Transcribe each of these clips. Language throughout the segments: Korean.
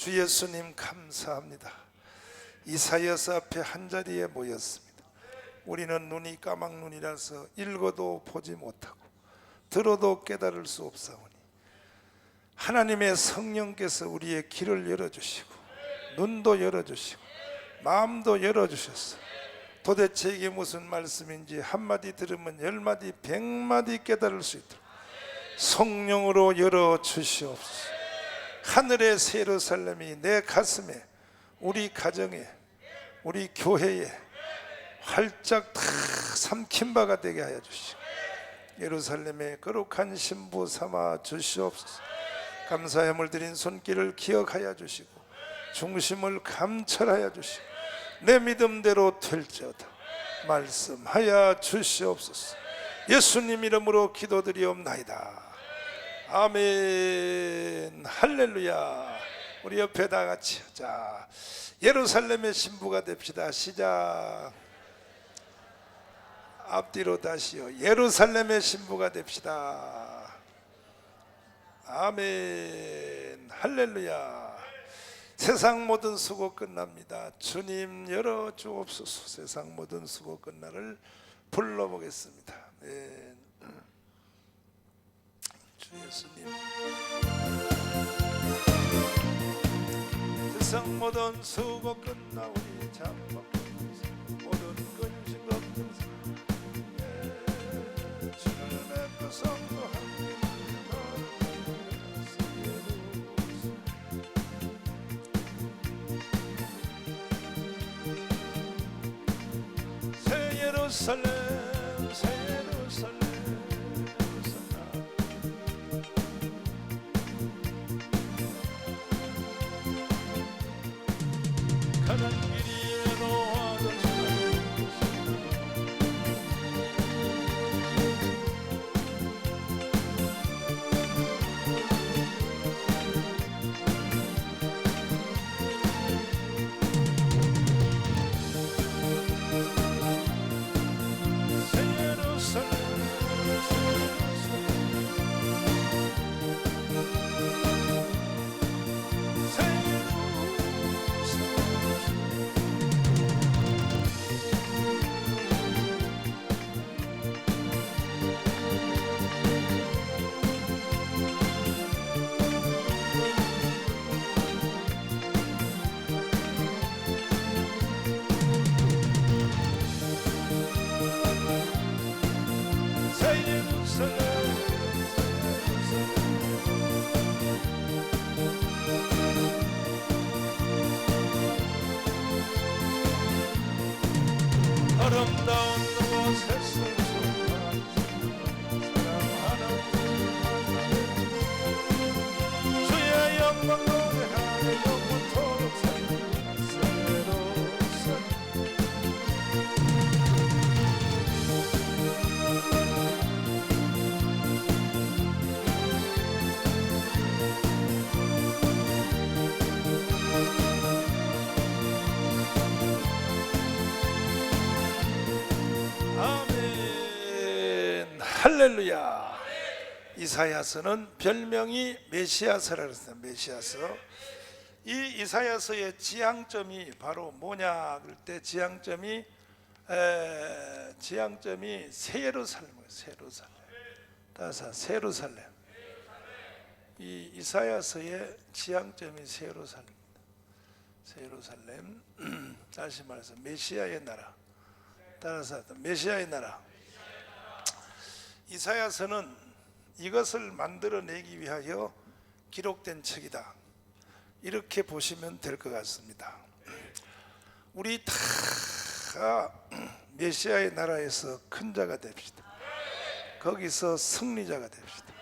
주 예수님 감사합니다. 이사야서 앞에 한자리에 모였습니다. 우리는 눈이 까막눈이라서 읽어도 보지 못하고 들어도 깨달을 수 없사오니 하나님의 성령께서 우리의 길을 열어주시고 눈도 열어주시고 마음도 열어주셨어. 도대체 이게 무슨 말씀인지 한마디 들으면 10마디 100마디 깨달을 수 있도록 성령으로 열어주시옵소서. 하늘의 새 예루살렘이 내 가슴에, 우리 가정에, 우리 교회에 활짝 다 삼킨 바가 되게 하여 주시고 예루살렘의 거룩한 신부 삼아 주시옵소서. 감사의 물 드린 손길을 기억하여 주시고 중심을 감찰하여 주시고 내 믿음대로 될지어다 말씀하여 주시옵소서. 예수님 이름으로 기도드리옵나이다. 아멘. 할렐루야. 우리 옆에 다 같이 자 예루살렘의 신부가 됩시다. 시작. 앞뒤로 다시요. 예루살렘의 신부가 됩시다. 아멘. 할렐루야. 세상 모든 수고 끝납니다. 주님 열어 주옵소서. 세상 모든 수고 끝나를 불러보겠습니다. 네. 주 예수님. 세상 모든 수고 끝나 우리 잠먹고 모든 근심 걱정 주님의 백성도 새 예루살렘 새 예루살렘 가는 길이 외로워하던 아름다운 그곳에 숨쉬는 사랑하는 주의 영광 노래하며 영원토록 살리는 새 예루살렘 할렐루야. 이사야서는 별명이 메시아서라고 했어요. 메시아서. 이 이사야서의 지향점이 바로 뭐냐 그럴 때 지향점이 새 예루살렘이에요. 새 예루살렘. 따라서 새 예루살렘. 이 이사야서의 지향점이 새 예루살렘입니다. 새 예루살렘. 다시 말해서 메시아의 나라. 따라서 메시아의 나라. 이사야서는 이것을 만들어내기 위하여 기록된 책이다. 이렇게 보시면 될 것 같습니다. 우리 다 메시아의 나라에서 큰 자가 됩시다. 거기서 승리자가 됩시다.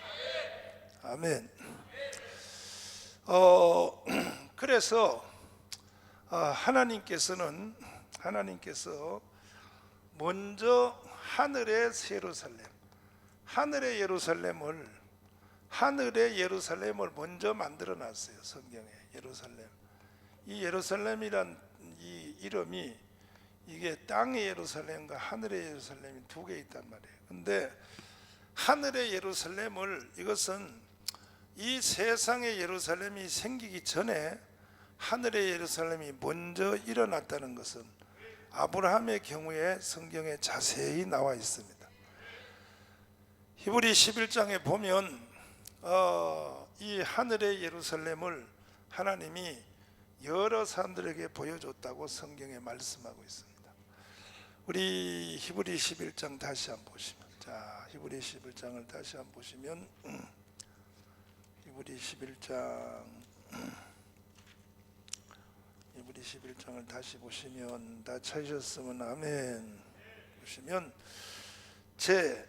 아멘. 그래서 하나님께서 먼저 하늘의 예루살렘, 하늘의 예루살렘을 먼저 만들어 놨어요. 성경에 예루살렘. 이 예루살렘이란 이 이름이 이게 땅의 예루살렘과 하늘의 예루살렘이 두 개 있단 말이에요. 근데 하늘의 예루살렘을 이것은 이 세상의 예루살렘이 생기기 전에 하늘의 예루살렘이 먼저 일어났다는 것은 아브라함의 경우에 성경에 자세히 나와 있습니다. 히브리 11장에 보면 이 하늘의 예루살렘을 하나님이 여러 사람들에게 보여줬다고 성경에 말씀하고 있습니다. 우리 히브리 11장 다시 한번 보시면, 자, 히브리 11장을 다시 한번 보시면, 히브리 11장을 다시 보시면, 다 찾으셨으면 아멘. 보시면 제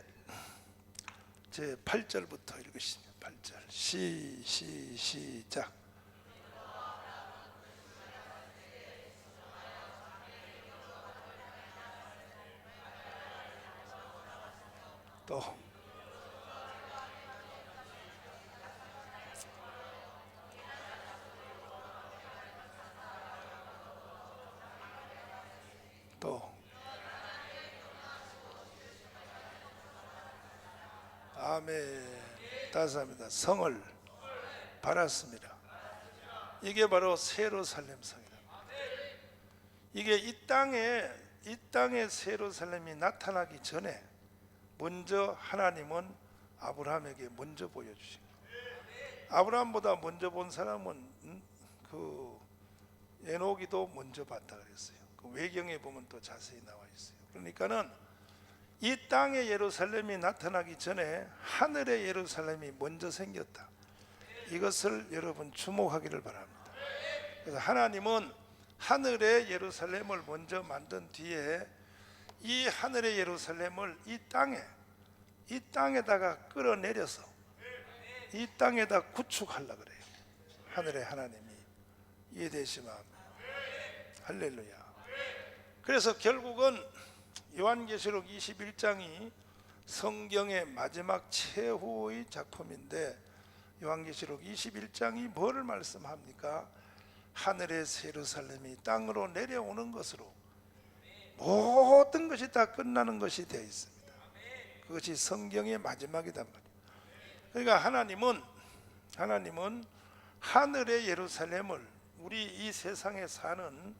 8절부터 읽으시면, 8절 시작. 또 아멘. 따스합니다. 성을 받았습니다. 이게 바로 세루살렘 성이다. 이게 이 땅에 세루살렘이 나타나기 전에 먼저 하나님은 아브라함에게 먼저 보여주신 거예요. 아브라함보다 먼저 본 사람은 그 에녹이도 먼저 봤다 그랬어요. 그 외경에 보면 또 자세히 나와 있어요. 그러니까는 이 땅의 예루살렘이 나타나기 전에 하늘의 예루살렘이 먼저 생겼다. 이것을 여러분 주목하기를 바랍니다. 그래서 하나님은 하늘의 예루살렘을 먼저 만든 뒤에 이 하늘의 예루살렘을 이 땅에다가 끌어내려서 이 땅에다 구축하려고 그래요. 하늘의 하나님이. 이해되시면 할렐루야. 그래서 결국은 요한계시록 21장이 성경의 마지막 최후의 작품인데, 요한계시록 21장이 뭐를 말씀합니까? 하늘의 예루살렘이 땅으로 내려오는 것으로 모든 것이 다 끝나는 것이 되어 있습니다. 그것이 성경의 마지막이단 말이에요. 그러니까 하나님은 하늘의 예루살렘을 우리 이 세상에 사는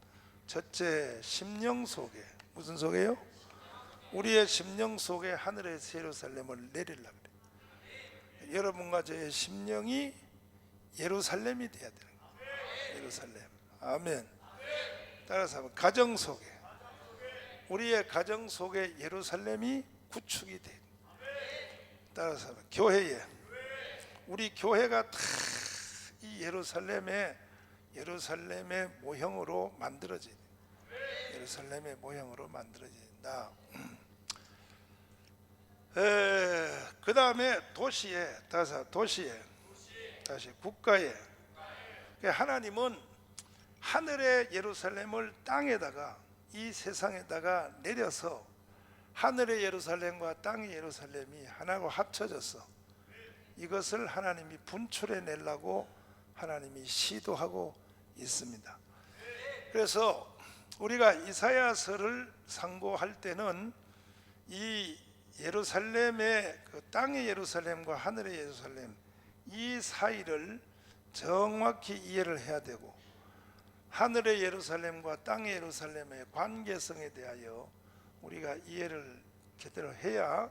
첫째 심령 속에, 무슨 속에요? 우리의 심령 속에 하늘의 예루살렘을 내리려고 그래요. 여러분과 저의 심령이 예루살렘이 돼야 되는 거예요. 예루살렘. 아멘. 따라서 한번, 가정 속에, 우리의 가정 속에 예루살렘이 구축이 돼. 따라서 교회에, 우리 교회가 다 이 예루살렘의 모형으로 만들어진, 예루살렘의 모형으로 만들어진다. 그 다음에 도시에, 다시 국가에. 하나님은 하늘의 예루살렘을 땅에다가, 이 세상에다가 내려서 하늘의 예루살렘과 땅의 예루살렘이 하나로 합쳐져서 이것을 하나님이 분출해 내려고 하나님이 시도하고 있습니다. 그래서 우리가 이사야서를 상고할 때는 이 예루살렘의, 그 땅의 예루살렘과 하늘의 예루살렘, 이 사이를 정확히 이해를 해야 되고, 하늘의 예루살렘과 땅의 예루살렘의 관계성에 대하여 우리가 이해를 제대로 해야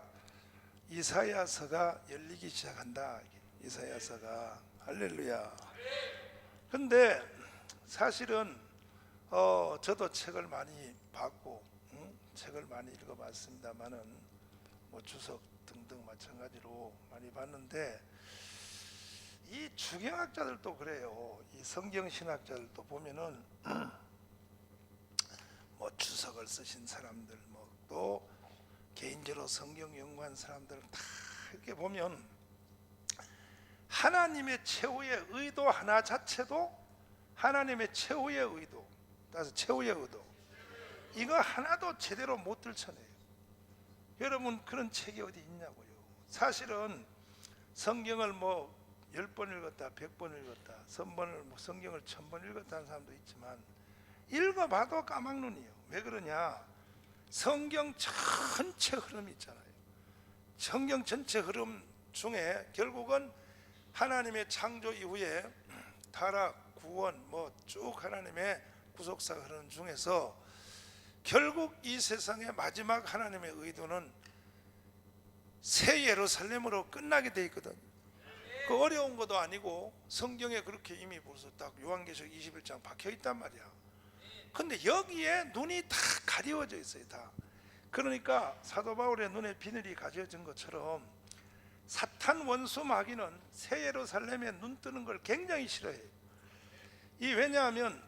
이사야서가 열리기 시작한다. 이사야서가. 할렐루야. 근데 사실은 저도 책을 많이 봤고 책을 많이 읽어봤습니다만은 뭐 주석 등등 마찬가지로 많이 봤는데, 이 주경학자들도 그래요. 이 성경신학자들도 보면은 뭐 주석을 쓰신 사람들, 뭐 또 개인적으로 성경 연구한 사람들 다 이렇게 보면 하나님의 최후의 의도 하나 자체도, 하나님의 최후의 의도, 따라서 최후의 의도, 이거 하나도 제대로 못 들춰내요. 여러분, 그런 책이 어디 있냐고요. 사실은 성경을 뭐 10번 읽었다, 100번 읽었다, 성경을 1000번 읽었다는 사람도 있지만 읽어봐도 까막눈이에요. 왜 그러냐? 성경 전체 흐름이 있잖아요. 성경 전체 흐름 중에 결국은 하나님의 창조 이후에 타락, 구원 뭐 쭉 하나님의 구속사가 흐르는 중에서 결국 이 세상의 마지막 하나님의 의도는 새 예루살렘으로 끝나게 돼 있거든. 그 어려운 것도 아니고 성경에 그렇게 이미 벌써 딱 요한계시록 21장 박혀 있단 말이야. 근데 여기에 눈이 다 가려워져 있어요. 다. 그러니까 사도 바울의 눈에 비늘이 가려진 것처럼 사탄 원수 마귀는 새 예루살렘에 눈 뜨는 걸 굉장히 싫어해요. 왜냐하면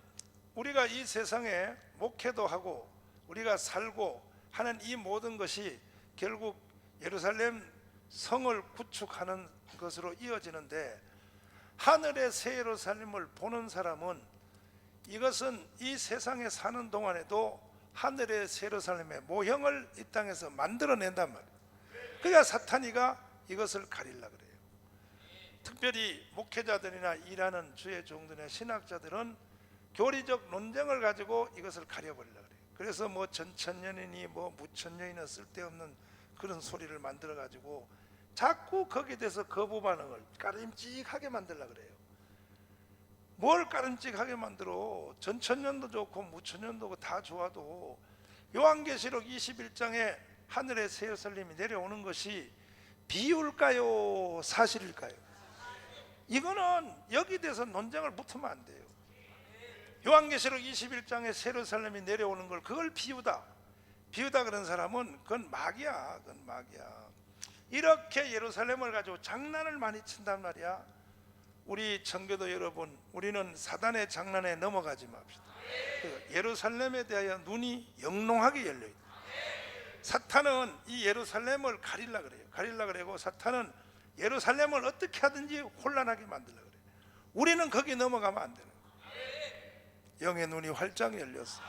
우리가 이 세상에 목회도 하고 우리가 살고 하는 이 모든 것이 결국 예루살렘 성을 구축하는 것으로 이어지는데, 하늘의 새 예루살렘을 보는 사람은 이것은 이 세상에 사는 동안에도 하늘의 새 예루살렘의 모형을 이 땅에서 만들어낸단 말이에요. 그러니까 사탄이가 이것을 가리려 그래요. 특별히 목회자들이나 일하는 주의 종들이나 신학자들은 교리적 논쟁을 가지고 이것을 가려버리려 그래요. 그래서 뭐 전천년이니 뭐 무천년이나 쓸데없는 그런 소리를 만들어 가지고 자꾸 거기에 대해서 거부 반응을 까름직하게 만들려 그래요. 뭘 까름직하게 만들어? 전천년도 좋고 무천년도 다 좋아도 요한계시록 21장에 하늘의 새 예루살렘이 내려오는 것이 비유일까요? 사실일까요? 이거는 여기 대해서 논쟁을 붙으면 안 돼요. 요한계시록 21장에 새 예루살렘이 내려오는 걸 그걸 비유다 그런 사람은 그건 마귀야. 그건 마귀야. 이렇게 예루살렘을 가지고 장난을 많이 친단 말이야. 우리 청교도 여러분, 우리는 사단의 장난에 넘어가지 맙시다. 예루살렘에 대하여 눈이 영롱하게 열려있다. 사탄은 이 예루살렘을 가리려 그래요. 가리려 그러고 사탄은 예루살렘을 어떻게 하든지 혼란하게 만들려 그래요. 우리는 거기 넘어가면 안 되는 거예요. 영의 눈이 활짝 열렸어.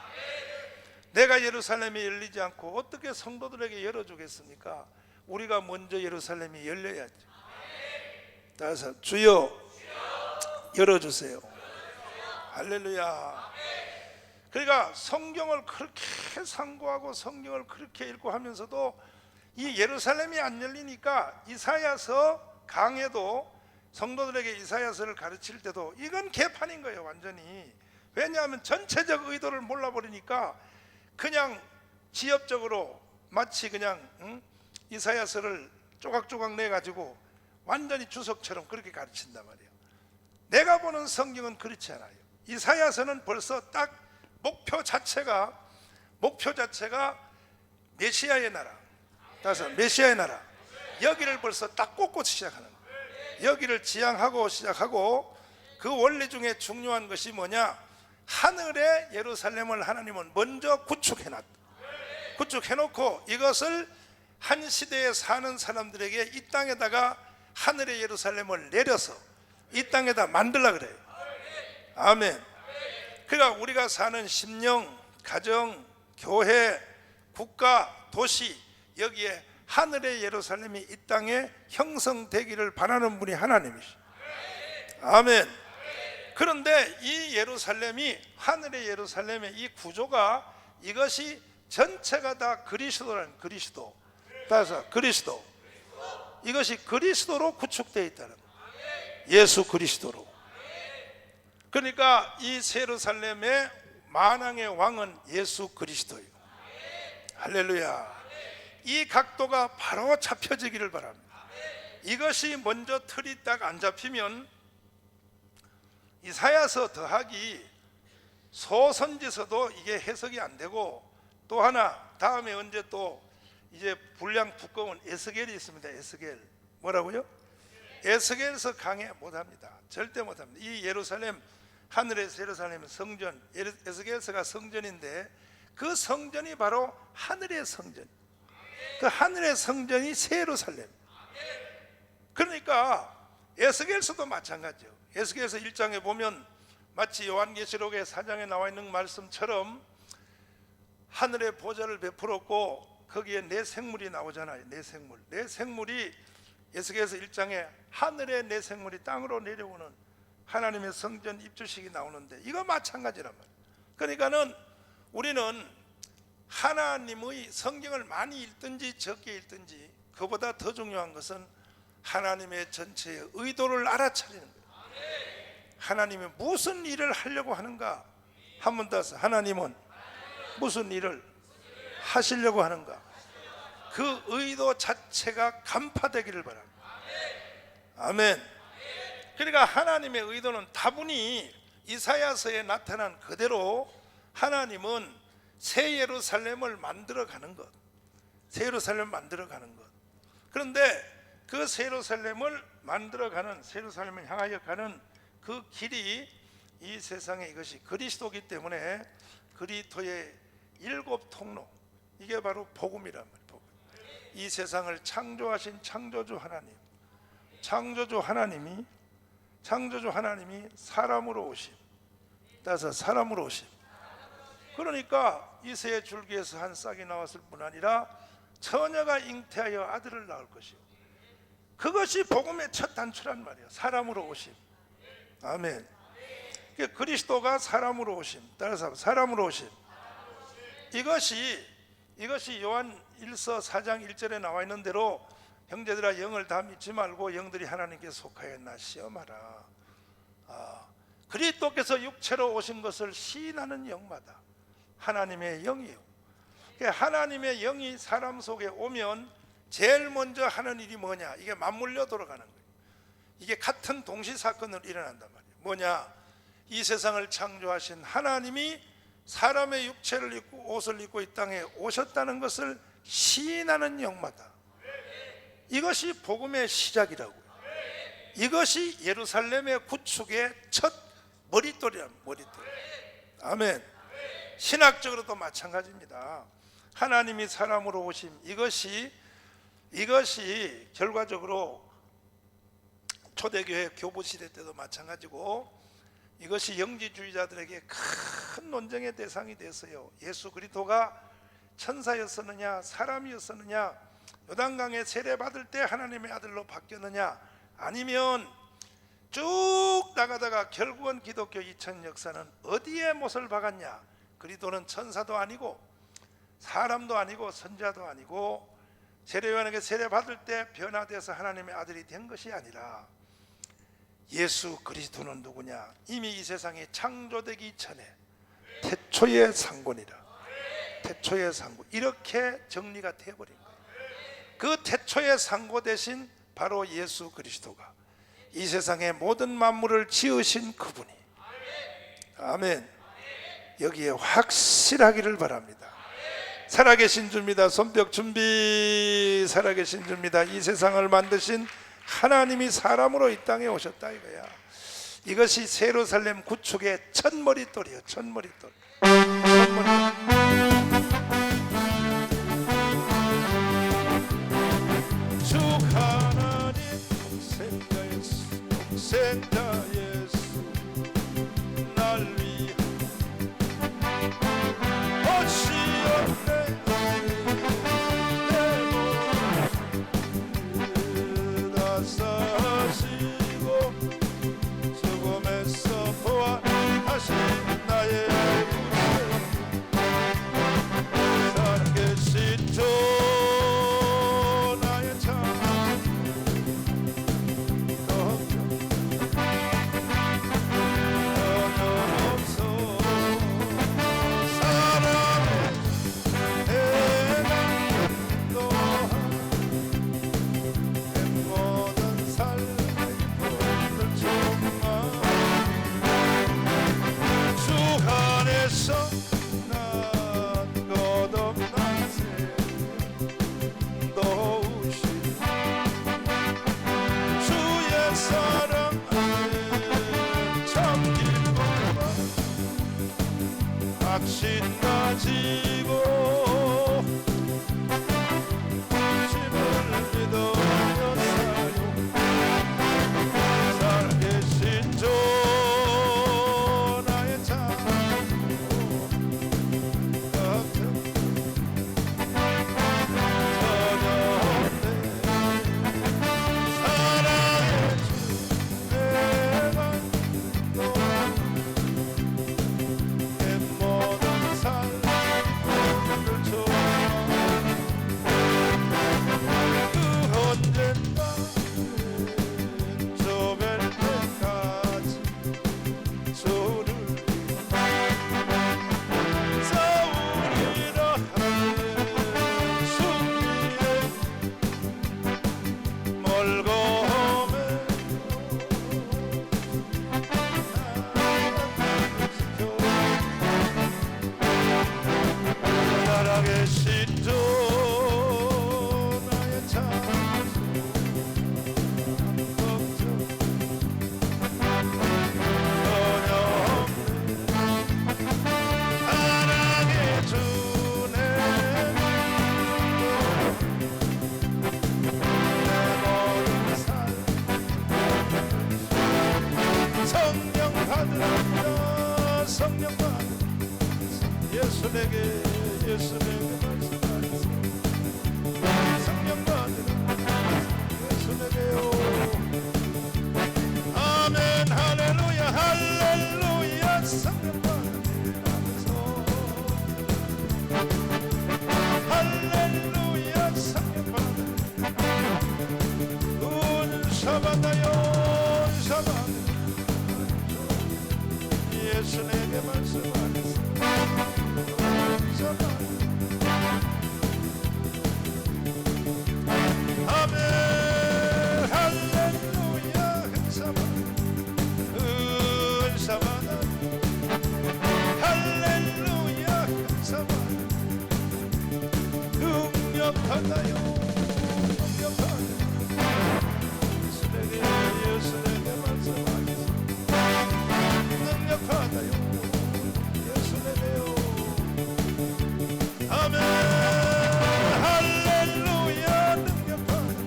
내가 예루살렘이 열리지 않고 어떻게 성도들에게 열어주겠습니까? 우리가 먼저 예루살렘이 열려야죠. 따라서 주여 열어주세요. 할렐루야. 그러니까 성경을 그렇게 상고하고 성경을 그렇게 읽고 하면서도 이 예루살렘이 안 열리니까 이사야서 강해도 성도들에게 이사야서를 가르칠 때도 이건 개판인 거예요. 완전히. 왜냐하면 전체적 의도를 몰라버리니까 그냥 지엽적으로 마치 그냥 이사야서를 조각조각 내가지고 완전히 주석처럼 그렇게 가르친단 말이에요. 내가 보는 성경은 그렇지 않아요. 이사야서는 벌써 딱 목표 자체가 메시아의 나라. 따라서 메시아의 나라. 여기를 벌써 딱 꽂고 시작하는 거예요. 여기를 지향하고 시작하고, 그 원리 중에 중요한 것이 뭐냐? 하늘의 예루살렘을 하나님은 먼저 구축해놨다. 구축해놓고 이것을 한 시대에 사는 사람들에게 이 땅에다가 하늘의 예루살렘을 내려서 이 땅에다 만들라 그래요. 아멘. 그러니까 우리가 사는 심령, 가정, 교회, 국가, 도시, 여기에 하늘의 예루살렘이 이 땅에 형성되기를 바라는 분이 하나님이시죠. 아멘. 그런데 이 예루살렘이, 하늘의 예루살렘의 이 구조가, 이것이 전체가 다 그리스도라는, 그리스도. 따라서 그리스도. 이것이 그리스도로 구축되어 있다는 거예요. 예수 그리스도로. 그러니까 이 예루살렘의 만왕의 왕은 예수 그리스도예요. 할렐루야. 이 각도가 바로 잡혀지기를 바랍니다. 이것이 먼저 틀이 딱 안 잡히면 이사야서 더하기 소선지서도 이게 해석이 안 되고, 또 하나 다음에 언제 또 이제 분량 두꺼운 에스겔이 있습니다. 에스겔. 뭐라고요? 에스겔서 강해 못합니다. 절대 못합니다. 이 예루살렘, 하늘의 예루살렘은 성전, 에스겔서가 성전인데 그 성전이 바로 하늘의 성전. 그 하늘의 성전이 새 예루살렘. 그러니까 에스겔서도 마찬가지죠. 에스겔서 1장에 보면 마치 요한계시록의 4장에 나와 있는 말씀처럼 하늘의 보좌를 베풀었고 거기에 내 생물이 나오잖아요. 내 생물. 내 생물이 에스겔서 1장에 하늘의 내 생물이 땅으로 내려오는 하나님의 성전 입주식이 나오는데 이거 마찬가지란 말이에요. 그러니까는 우리는 하나님의 성경을 많이 읽든지 적게 읽든지 그보다 더 중요한 것은 하나님의 전체의 의도를 알아차리는 거예요. 하나님이 무슨 일을 하려고 하는가? 한 번 더 하세요. 하나님은 무슨 일을 하시려고 하는가? 그 의도 자체가 간파되기를 바랍니다. 아멘. 그러니까 하나님의 의도는 다분히 이사야서에 나타난 그대로 하나님은 새 예루살렘을 만들어가는 것, 새 예루살렘을 만들어가는 것. 그런데 그 새 예루살렘을 만들어가는, 새 예루살렘을 향하여 가는 그 길이 이 세상에 이것이 그리스도이기 때문에 그리스도의 7 통로, 이게 바로 복음이란 말이에요. 복음. 이 세상을 창조하신 창조주 하나님, 창조주 하나님이 사람으로 오심. 따라서 사람으로 오심. 그러니까 이새의 줄기에서 한 싹이 나왔을 뿐 아니라 처녀가 잉태하여 아들을 낳을 것이요. 그것이 복음의 첫 단추란 말이에요. 사람으로 오심. 아멘. 그리스도가 사람으로 오심. 따라서 사람으로 오심. 이것이 요한 1서 4장 1절에 나와 있는 대로 형제들아 영을 다 믿지 말고 영들이 하나님께 속하였나 시험하라. 그리스도께서 육체로 오신 것을 시인하는 영마다 하나님의 영이요. 하나님의 영이 사람 속에 오면 제일 먼저 하는 일이 뭐냐? 이게 맞물려 돌아가는 거예요. 이게 같은 동시 사건으로 일어난단 말이에요. 뭐냐? 이 세상을 창조하신 하나님이 사람의 육체를 입고 옷을 입고 이 땅에 오셨다는 것을 시인하는 영마다. 이것이 복음의 시작이라고요. 이것이 예루살렘의 구축의 첫 머릿돌이란 머릿돌. 아멘. 신학적으로도 마찬가지입니다. 하나님이 사람으로 오심, 이것이 결과적으로 초대교회 교부시대 때도 마찬가지고, 이것이 영지주의자들에게 큰 논쟁의 대상이 됐어요. 예수 그리스도가 천사였었느냐 사람이었었느냐, 요단강에 세례받을 때 하나님의 아들로 바뀌었느냐, 아니면 쭉 나가다가 결국은 기독교 2000 역사는 어디에 못을 박았냐? 그리스도는 천사도 아니고 사람도 아니고 선자도 아니고 세례요한에게 세례받을 때 변화돼서 하나님의 아들이 된 것이 아니라 예수 그리스도는 누구냐? 이미 이 세상이 창조되기 전에 태초의 상고니라. 태초의 상고, 이렇게 정리가 되어버린 거예요. 그 태초의 상고 대신 바로 예수 그리스도가 이 세상의 모든 만물을 지으신 그분이, 아멘, 여기에 확실하기를 바랍니다. 살아계신 주입니다. 손뼉 준비. 살아계신 주입니다. 이 세상을 만드신 하나님이 사람으로 이 땅에 오셨다 이거야. 이것이 예루살렘 구축의 첫 머릿돌이에요. 첫 머릿돌. 주 하나님 독생자 예수, 독생자 예수 날 위해 어찌없네 사시고 죽음에서 부활하신 나의 구주, 살아계신 주 나의 참 걱정 없어. 사랑의 해방도 확신 가지고 힘을 믿어요 사요. 살아계신 주 나의 참 걱정 전혀 없네. 사랑의 주 내가 너 내 모든 삶 성령 받으세요. 예수에게 말씀하세요. 성령 받으세요. 예수에게요. 아멘. 할렐루야 할렐루야. 성령 받으세요. 할렐루야. 성령 받으세요. 은사받아요. 은사받아요. 예수에게 말씀하세요. 아멘. 할렐루야. 은사받아 할렐루야. 은사받아 능력받아요. 예수에게 말씀하세요. 능력받아요. 예수에게요. 아멘. 할렐루야. 능력받아요.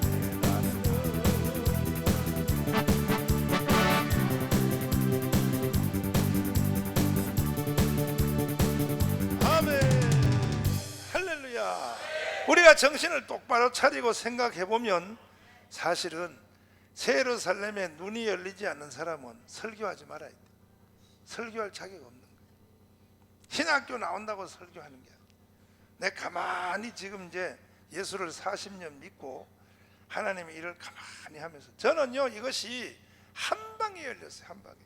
아멘. 할렐루야. 우리가 정신을 똑바로 차리고 생각해보면 사실은 새 예루살렘에 눈이 열리지 않는 사람은 설교하지 말아야 돼. 설교할 자격 없는 거야. 신학교 나온다고 설교하는 게 아니야. 내가 가만히 지금 이제 예수를 40년 믿고 하나님의 일을 가만히 하면서 저는요 이것이 한 방에 열렸어요. 한 방에.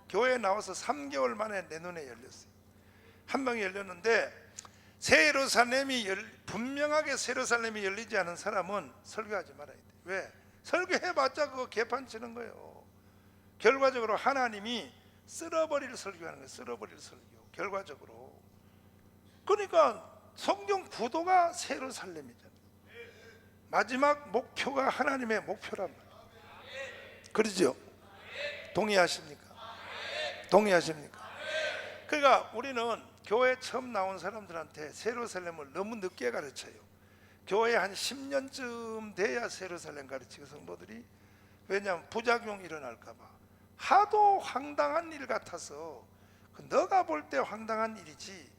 교회에 나와서 3개월 만에 내 눈에 열렸어요. 한 방에 열렸는데 새 예루살렘이 분명하게 새 예루살렘이 열리지 않은 사람은 설교하지 말아야 돼. 왜? 설교해봤자 그거 개판 치는 거예요. 결과적으로 하나님이 쓸어버릴 설교하는 거예요. 쓸어버릴 설교. 결과적으로. 그러니까 성경 구도가 새 예루살렘이잖아요. 마지막 목표가 하나님의 목표란 말이에요. 그러죠? 동의하십니까? 동의하십니까? 그러니까 우리는 교회 처음 나온 사람들한테 새 예루살렘을 너무 늦게 가르쳐요. 교회 한 10년쯤 돼야 새 예루살렘 가르치고 성도들이. 왜냐하면 부작용이 일어날까 봐. 하도 황당한 일 같아서 너가 볼 때 황당한 일이지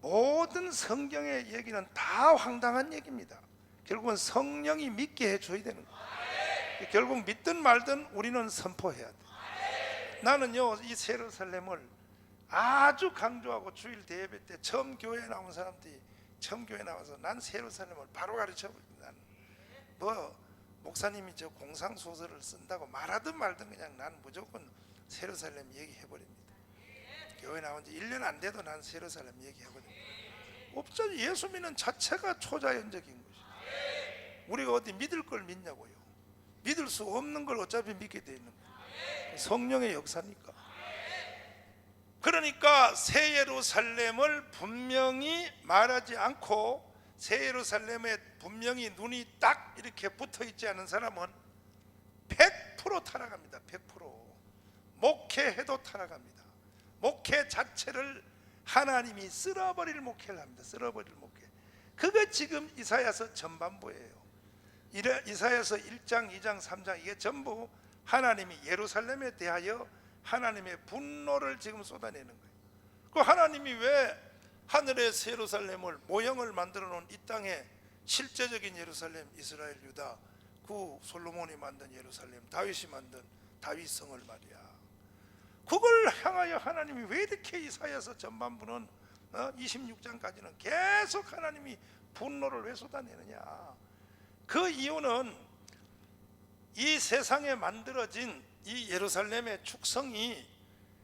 모든 성경의 얘기는 다 황당한 얘기입니다. 결국은 성령이 믿게 해줘야 되는 거예요. 결국 믿든 말든 우리는 선포해야 돼. 나는요 이 새 예루살렘을 아주 강조하고 주일 대예배 때 처음 교회에 나온 사람들이 처음 교회 나와서 난 새 예루살렘을 바로 가르쳐버립니다. 뭐 목사님이 저 공상 소설을 쓴다고 말하든 말든 그냥 난 무조건 새 예루살렘 얘기해버립니다. 교회 나온 지 1년 안 돼도 난 새 예루살렘 얘기해버립니다. 없죠. 예수 믿는 자체가 초자연적인 것이죠. 우리가 어디 믿을 걸 믿냐고요. 믿을 수 없는 걸 어차피 믿게 돼 있는 거예요. 성령의 역사니까. 그러니까 새 예루살렘을 분명히 말하지 않고 새 예루살렘에 분명히 눈이 딱 이렇게 붙어 있지 않은 사람은 100% 타락합니다. 100%. 목회해도 타락합니다. 목회 자체를 하나님이 쓸어버릴 목회를 합니다. 쓸어버릴 목회. 그게 지금 이사야서 전반부예요. 이사야서 1장, 2장, 3장 이게 전부 하나님이 예루살렘에 대하여 하나님의 분노를 지금 쏟아내는 거예요. 그 하나님이 왜 하늘의 새 예루살렘을 모형을 만들어 놓은 이 땅에 실제적인 예루살렘, 이스라엘, 유다, 그 솔로몬이 만든 예루살렘, 다윗이 만든 다윗성을 말이야. 그걸 향하여 하나님이 왜 이렇게 이사야서 전반부는 26장까지는 계속 하나님이 분노를 왜 쏟아내느냐. 그 이유는 이 세상에 만들어진 이 예루살렘의 축성이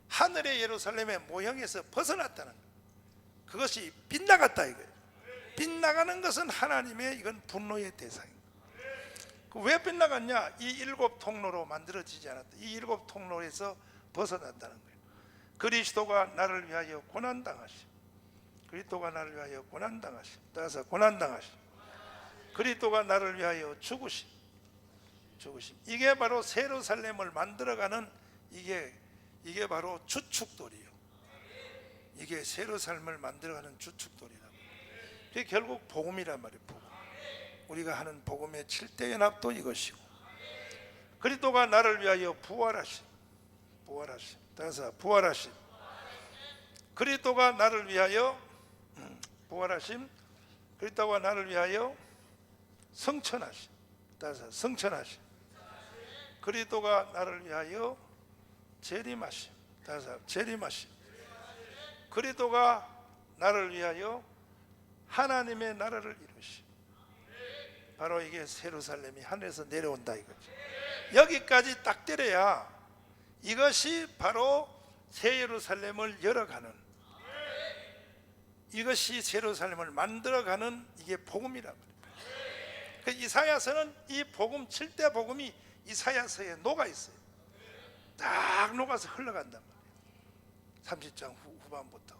하늘의 예루살렘의 모형에서 벗어났다는 거예요. 그것이 빗나갔다 이거예요. 빗나가는 것은 하나님의 이건 분노의 대상입니다. 왜 빗나갔냐? 이 7 통로로 만들어지지 않았다. 이 7 통로에서 벗어났다는 거예요. 그리스도가 나를 위하여 고난당하심. 그리스도가 나를 위하여 고난당하심. 따라서 고난당하심. 그리스도가 나를 위하여 죽으심. 이게 바로 새 예루살렘을 만들어가는 이게 바로 주축돌이에요. 이게 새 예루살렘을 만들어가는 주축돌이라고. 이게 결국 복음이란 말이에요. 복음. 우리가 하는 복음의 7대 연합도 이것이고, 그리스도가 나를 위하여 부활하심. 다섯, 부활하심. 그리스도가 나를 위하여 부활하심. 그리스도가 나를 위하여 성천하심. 다섯, 성천하심. 그리스도가 나를 위하여 재림하심. 다섯, 재림하심. 그리스도가 나를 위하여 하나님의 나라를 이루심. 바로 이게 예루살렘이 하늘에서 내려온다 이거죠. 여기까지 딱 때려야 이것이 바로 새 예루살렘을 열어가는, 이것이 새 예루살렘을 만들어가는 이게 복음이란 말이에요. 그 이사야서는 이 복음 7대 복음이 이사야서에 녹아 있어요. 딱 녹아서 흘러간단 말이에요. 30장 후반부터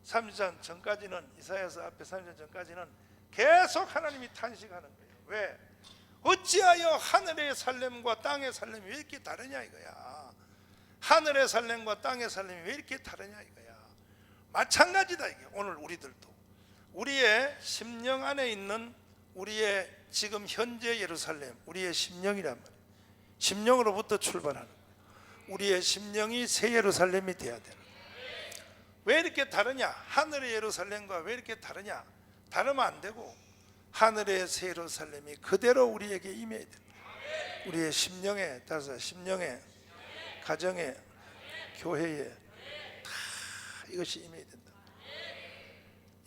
30장 전까지는, 이사야서 앞에 30장 전까지는 계속 하나님이 탄식하는 거예요. 왜? 어찌하여 하늘의 살렘과 땅의 살렘이 왜 이렇게 다르냐 이거야. 하늘의 살렘과 땅의 살렘이 왜 이렇게 다르냐 이거야. 마찬가지다 이게. 오늘 우리들도 우리의 심령 안에 있는 우리의 지금 현재 예루살렘, 우리의 심령이란 말이에요. 심령으로부터 출발하는 거예요. 우리의 심령이 새 예루살렘이 돼야 되는 거예요. 왜 이렇게 다르냐? 하늘의 예루살렘과 왜 이렇게 다르냐? 다르면 안 되고 하늘의 새 예루살렘이 그대로 우리에게 임해야 된다. 우리의 심령에 따라서 심령에, 가정에, 교회에 다 이것이 임해야 된다.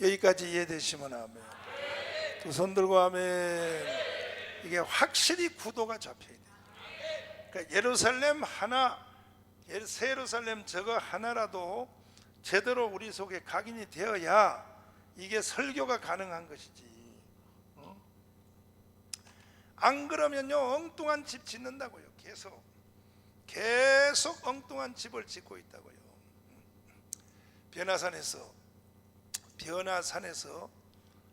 여기까지 이해되시면 아멘. 두 손 들고 아멘. 이게 확실히 구도가 잡혀야 돼. 그러니까 예루살렘 하나, 새 예루살렘 저거 하나라도 제대로 우리 속에 각인이 되어야 이게 설교가 가능한 것이지. 안 그러면요 엉뚱한 집 짓는다고요. 계속 엉뚱한 집을 짓고 있다고요. 변화산에서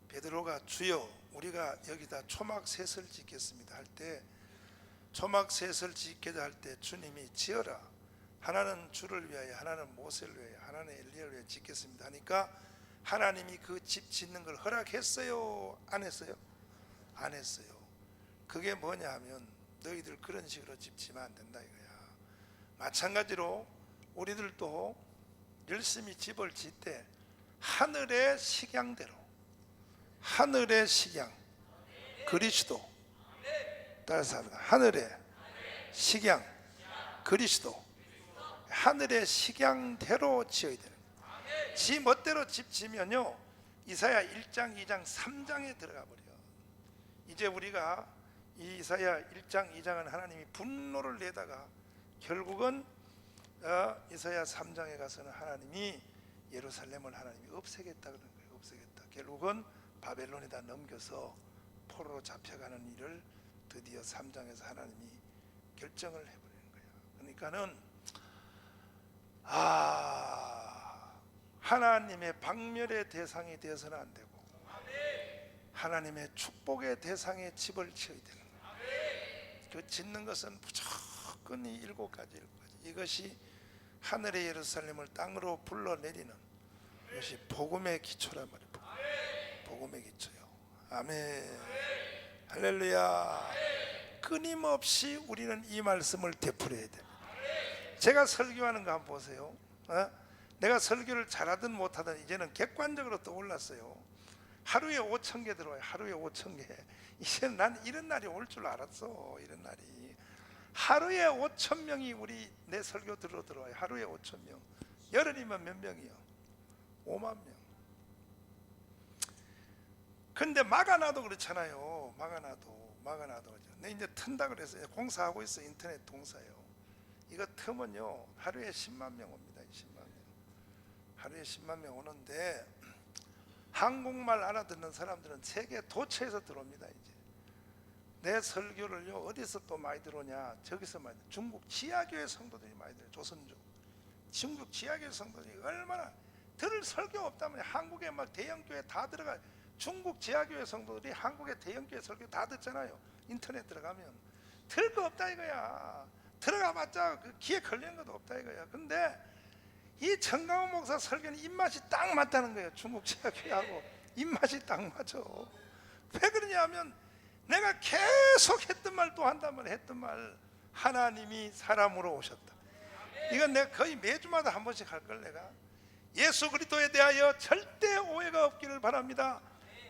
베드로가 주여 우리가 여기다 초막셋을 짓겠습니다 할 때, 초막셋을 짓게 할 때 주님이 지어라. 하나는 주를 위하여, 하나는 모세를 위하여, 하나는 엘리야를 위하여 짓겠습니다 하니까 하나님이 그 집 짓는 걸 허락했어요? 안 했어요? 안 했어요. 그게 뭐냐 하면 너희들 그런 식으로 집지면 안 된다 이거야. 마찬가지로 우리들도 열심히 집을 짓 때 하늘의 식양대로, 하늘의 식양, 그리스도, 따라서 합니다. 하늘의 식양, 그리스도, 하늘의 식양대로 지어야 되는 거예요. 지 멋대로 집 지면요 이사야 1장, 2장, 3장에 들어가 버려. 이제 우리가 이 이사야 1장, 2장은 하나님이 분노를 내다가 결국은 이사야 3장에 가서는 하나님이 예루살렘을 하나님이 없애겠다 그러는 거예요. 없애겠다. 결국은 바벨론에다 넘겨서 포로로 잡혀가는 일을 드디어 3장에서 하나님이 결정을 해버리는 거예요. 그러니까는 하나님의 박멸의 대상이 되어서는 안 되고 하나님의 축복의 대상의 집을 지어야 되는 거예요. 그 짓는 것은 무조건 이 7가지 이것이 하늘의 예루살렘을 땅으로 불러내리는 이것이 복음의 기초란 말이에요. 복음의 기초요. 아멘. 할렐루야. 끊임없이 우리는 이 말씀을 되풀이해야 돼요. 제가 설교하는 거 한번 보세요. 내가 설교를 잘하든 못하든 이제는 객관적으로 떠올랐어요. 하루에 5,000개 들어와요. 하루에 5,000개. 이제 난 이런 날이 올 줄 알았어. 이런 날이 하루에 5,000명이 우리 내 설교 들어와요. 하루에 5,000명. 열흘이면 몇 명이요? 5만 명. 근데 막아놔도 그렇잖아요. 막아놔도 내 이제 튼다 그랬어요. 공사하고 있어. 인터넷 동사요. 이거 트면요 하루에 10만 명 옵니다. 10만 명. 하루에 10만 명 오는데 한국말 알아듣는 사람들은 세계 도처에서 들어옵니다. 이제 내 설교를요 어디서 또 많이 들어오냐? 저기서 많이 들어요. 중국 지하교회 성도들이 많이 들어요. 조선족 중국 지하교회 성도들이 얼마나 들을 설교 없다면 한국에 막 대형교회 다 들어가요. 중국 지하교회 성도들이 한국의 대형교회 설교 다 듣잖아요. 인터넷 들어가면 들 거 없다 이거야. 들어가봤자 그 귀에 걸리는 것도 없다 이거야. 근데 이 정강훈 목사 설교는 입맛이 딱 맞다는 거예요. 중국 지하교회하고 입맛이 딱 맞아. 왜 그러냐 하면 내가 계속 했던 말 또 한단 말 했던 말 하나님이 사람으로 오셨다. 이건 내가 거의 매주마다 한 번씩 할 걸. 내가 예수 그리스도에 대하여 절대 오해가 없기를 바랍니다.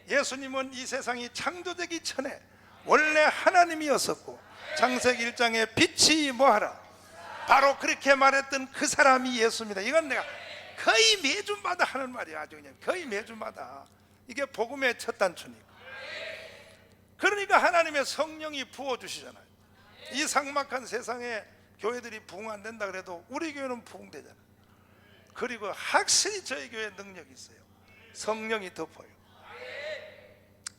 예수님은 이 세상이 창조되기 전에 원래 하나님이었었고 창세기 1장에 빛이 뭐하라, 바로 그렇게 말했던 그 사람이 예수입니다. 이건 내가 거의 매주마다 하는 말이야. 아주 그냥 거의 매주마다. 이게 복음의 첫 단추니까. 그러니까 하나님의 성령이 부어주시잖아요. 이 삭막한 세상에 교회들이 부흥 안 된다 그래도 우리 교회는 부흥되잖아요. 그리고 확실히 저희 교회 능력이 있어요. 성령이 덮어요.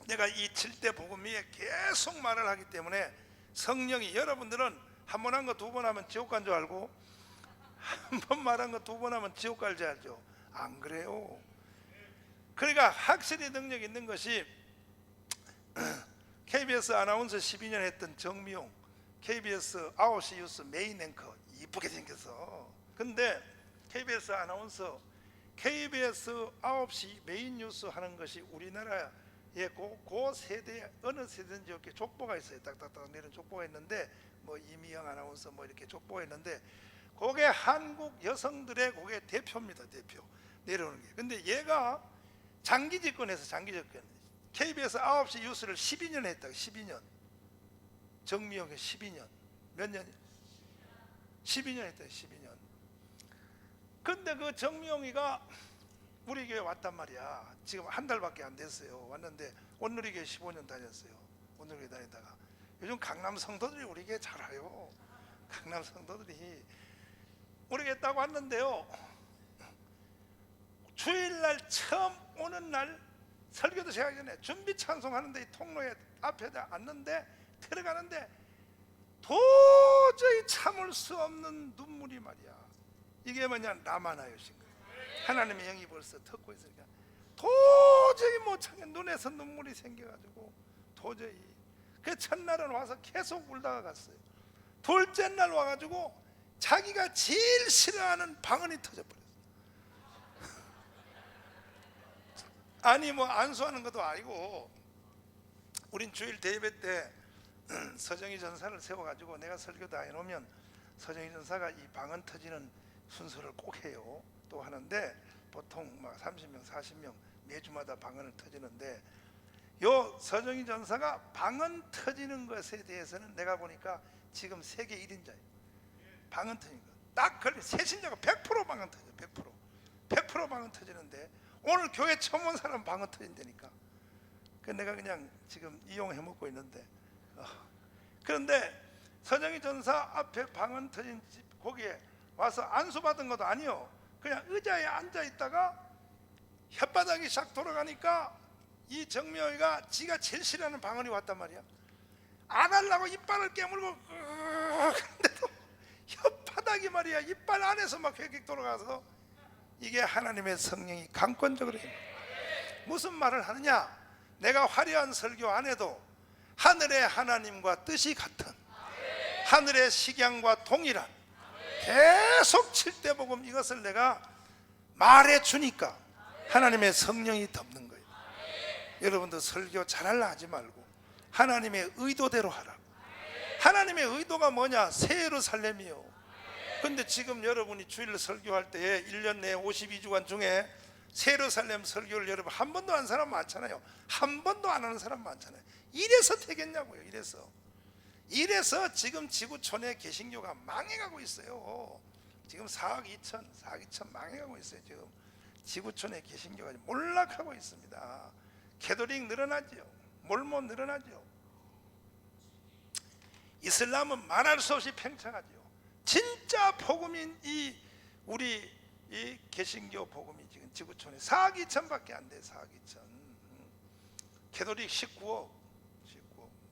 내가 이 7대 복음 위에 계속 말을 하기 때문에 성령이, 여러분들은 한 번 한 거 두 번 하면 지옥 간 줄 알고 한 번 말한 거 두 번 하면 지옥 갈 줄 알죠? 안 그래요. 그러니까 확실히 능력 있는 것이 KBS 아나운서 12년 했던 정미용, KBS 9시 뉴스 메인 앵커 이쁘게 생겨서. 근데 KBS 아나운서, KBS 9시 메인 뉴스 하는 것이 우리나라에 그 세대에 어느 세대인지 이렇게 족보가 있어요. 딱딱딱 내린 족보가 있는데 뭐 이미영 아나운서 뭐 이렇게 족보가 있는데 그게 한국 여성들의 그게 대표입니다. 대표 내려오는 게. 근데 얘가 장기 집권해서 장기 집권, KBS 9시 뉴스를 12년 했다. 12년. 정미영이 12년. 몇 년? 12년 했다. 12년. 근데 그 정미영이가 우리 교회 왔단 말이야. 지금 한 달밖에 안 됐어요. 왔는데 온누리 교회 15년 다녔어요. 온누리 교회 다니다가 요즘 강남 성도들이 우리 교회 잘 와요. 강남 성도들이 우리 교회 딱 왔는데요, 주일날 처음 오는 날 설교도 시작하기 전에 준비 찬송하는데 이 통로에 앞에 앉는데 들어가는데 도저히 참을 수 없는 눈물이 말이야. 이게 뭐냐, 라마나요신 거예요. 하나님의 영이 벌써 덮고 있으니까 도저히 못 참게 눈에서 눈물이 생겨가지고 도저히. 그 첫날은 와서 계속 울다가 갔어요. 둘째 날 와가지고 자기가 제일 싫어하는 방언이 터져버렸어요. 아니 뭐 안수하는 것도 아니고, 우린 주일 대예배 때 서정희 전사를 세워가지고 내가 설교 다 해놓으면 서정희 전사가 이 방언 터지는 순서를 꼭 해요. 또 하는데 보통 막 30명 40명 매주마다 방언을 터지는데, 요 서정희 전사가 방언 터지는 것에 대해서는 내가 보니까 지금 세계 1인자예요. 방언 터지는 거 딱 걸리, 새신자가 100% 방언 터져. 100% 방언 터지는데 오늘 교회 처음 온 사람 방언 터진다니까. 그 내가 그냥 지금 이용해 먹고 있는데, 그런데 서정희 전사 앞에 방언 터진 집 거기에 와서 안수 받은 것도 아니요. 그냥 의자에 앉아 있다가 혓바닥이 샥 돌아가니까 이 정미영이가 지가 제일 싫어하는 방언이 왔단 말이야. 안 하려고 이빨을 깨물고 근데도 혓바닥이 말이야 이빨 안에서 막 획획 돌아가서, 이게 하나님의 성령이 강권적으로 해요. 무슨 말을 하느냐, 내가 화려한 설교 안 해도 하늘의 하나님과 뜻이 같은, 하늘의 식양과 동일한 계속 7대 복음 이것을 내가 말해 주니까 하나님의 성령이 덮는 거예요. 여러분도 설교 잘하려 하지 말고 하나님의 의도대로 하라고. 하나님의 의도가 뭐냐? 새 예루살렘이요. 근데 지금 여러분이 주일 설교할 때에 1년 내에 52주간 중에 새 예루살렘 설교를 여러분 한 번도 안 하는 사람 많잖아요. 한 번도 안 하는 사람 많잖아요. 이래서 되겠냐고요. 이래서 지금 지구촌의 개신교가 망해가고 있어요. 지금 4억 2천 망해가고 있어요. 지금 지구촌의 개신교가 몰락하고 있습니다. 캐톨릭 늘어나죠. 몰몬 늘어나죠. 이슬람은 말할 수 없이 팽창하죠. 진짜 복음인 이 우리 이 개신교 복음이 지금 지구촌에 4억 2천밖에 안 돼. 4억 2천. 캐톨릭 19억.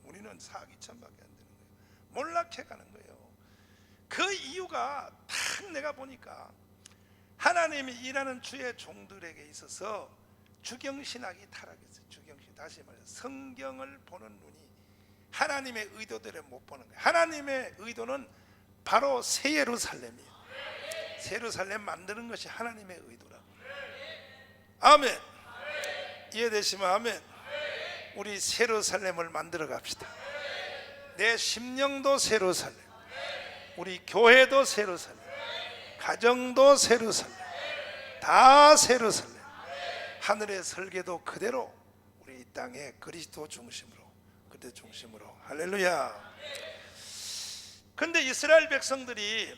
우리는 4억 2천밖에 안 되는 거예요. 몰락해 가는 거예요. 그 이유가 딱 내가 보니까 하나님이 일하는 주의 종들에게 있어서 주경신학이 타락했어요. 주경신. 다시 말해서 성경을 보는 눈이 하나님의 의도대로 못 보는 거예요. 하나님의 의도는 바로 새 예루살렘이에요. 새 예루살렘 만드는 것이 하나님의 의도라고. 아멘. 이해되시면 아멘. 우리 새 예루살렘을 만들어 갑시다. 내 심령도 새 예루살렘, 우리 교회도 새 예루살렘, 가정도 새로 설렘, 다 새로 설렘. 하늘의 설계도 그대로 우리 이 땅에 그리스도 중심으로, 그대 중심으로. 할렐루야. 근데 이스라엘 백성들이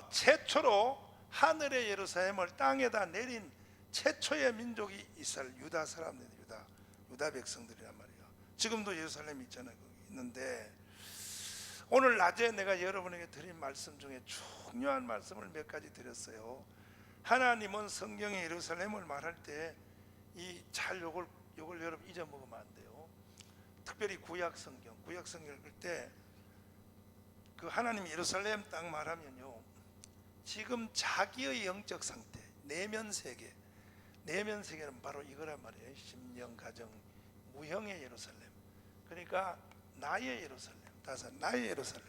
최초로 하늘의 예루살렘을 땅에다 내린 최초의 민족이 이스라엘 유다 사람들, 유다 백성들이란 말이에요. 지금도 예루살렘 있잖아요. 거기 있는데 오늘 낮에 내가 여러분에게 드린 말씀 중에 중요한 말씀을 몇 가지 드렸어요. 하나님은 성경의 예루살렘을 말할 때 이 잘 요걸 여러분 잊어먹으면 안 돼요. 특별히 구약 성경 읽을 때 그 하나님 예루살렘 땅 말하면요, 지금 자기의 영적 상태, 내면 세계는 바로 이거란 말이에요. 심령, 가정, 무형의 예루살렘. 그러니까 나의 예루살렘, 나의 예루살렘.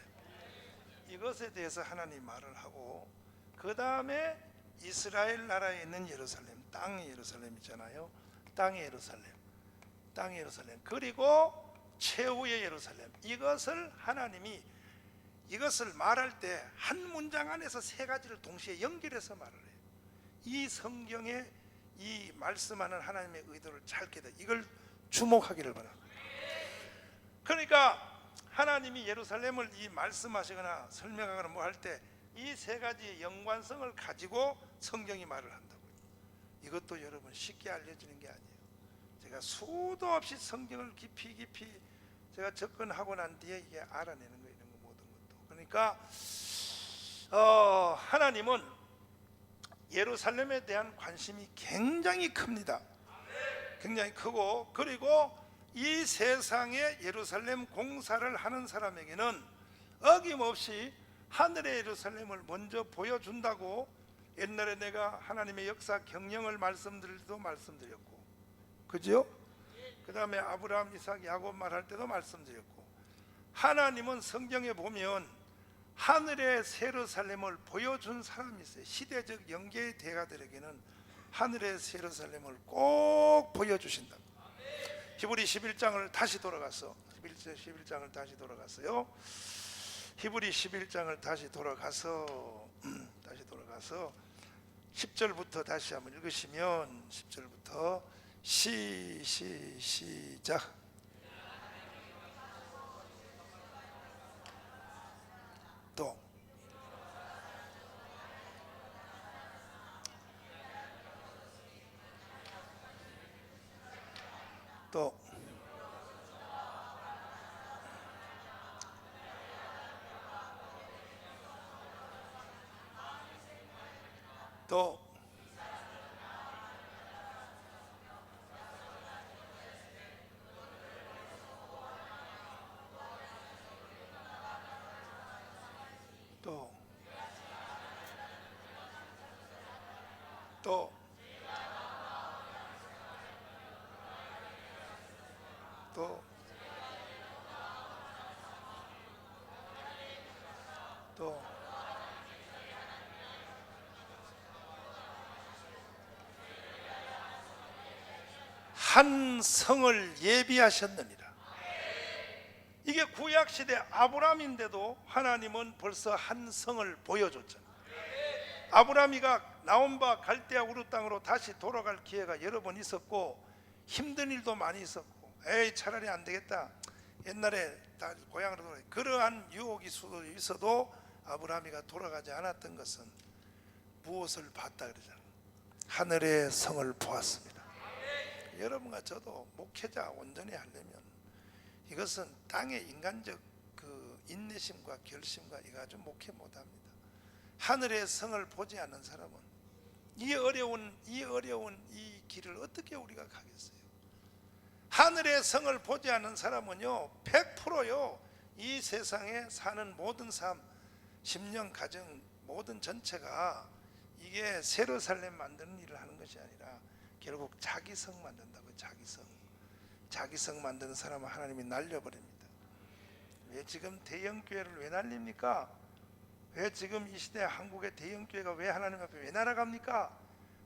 이것에 대해서 하나님 말을 하고, 그 다음에 이스라엘 나라에 있는 예루살렘, 땅의 예루살렘 있잖아요. 땅의 예루살렘. 그리고 최후의 예루살렘. 이것을 하나님이 이것을 말할 때 한 문장 안에서 세 가지를 동시에 연결해서 말을 해요. 이 성경에 이 말씀하는 하나님의 의도를 잘 깨닫, 이걸 주목하기를 바랍니다. 그러니까 하나님이 예루살렘을 이 말씀하시거나 설명하거나 뭐 할 때 이 세 가지의 연관성을 가지고 성경이 말을 한다고요. 이것도 여러분 쉽게 알려지는 게 아니에요. 제가 수도 없이 성경을 깊이 제가 접근하고 난 뒤에 이게 알아내는 거예요. 이런 거 모든 것도. 그러니까 하나님은 예루살렘에 대한 관심이 굉장히 큽니다. 굉장히 크고, 그리고 이 세상에 예루살렘 공사를 하는 사람에게는 어김없이 하늘의 예루살렘을 먼저 보여준다고 옛날에 내가 하나님의 역사 경영을 말씀드릴 때도 말씀드렸고, 그죠? 그 다음에 아브라함, 이삭, 야곱 말할 때도 말씀드렸고, 하나님은 성경에 보면 하늘의 예루살렘을 보여준 사람이 있어요. 시대적 영계의 대가들에게는 하늘의 예루살렘을 꼭 보여주신다. 히브리 11장을 다시 돌아가서 11장을 다시 돌아갔어요. 히브리 11장을 다시 돌아가서 10절부터 다시 한번 읽으시면, 10절부터 시작. 또 또 또 또 또 또 한 성을 예비하셨느니라. 이게 구약시대 아브라함인데도 하나님은 벌써 한 성을 보여줬잖아요. 아브라함이가 나온 바 갈대아 우르 땅으로 다시 돌아갈 기회가 여러 번 있었고, 힘든 일도 많이 있었고, 차라리 안 되겠다, 옛날에 다 고향으로 돌아가, 그러한 유혹이 수도 있어도 아브라함이가 돌아가지 않았던 것은 무엇을 봤다 그러잖아요. 하늘의 성을 보았습니다. 여러분과 저도 목회자 온전히 하려면 이것은 땅의 인간적 그 인내심과 결심과 이거 아주 목회 못합니다. 하늘의 성을 보지 않는 사람은 이 어려운 이 길을 어떻게 우리가 가겠어요? 하늘의 성을 보지 않는 사람은요 100%요 이 세상에 사는 모든 삶, 심령, 가정 모든 전체가 이게 새로 살렘 만드는 일을 하는 것이 아니라 결국 자기 성 만든다고요. 자기 성 만드는 사람은 하나님이 날려버립니다. 왜 지금 대형교회를 왜 날립니까? 왜 지금 이 시대 한국의 대형교회가 왜 하나님 앞에 왜 날아갑니까?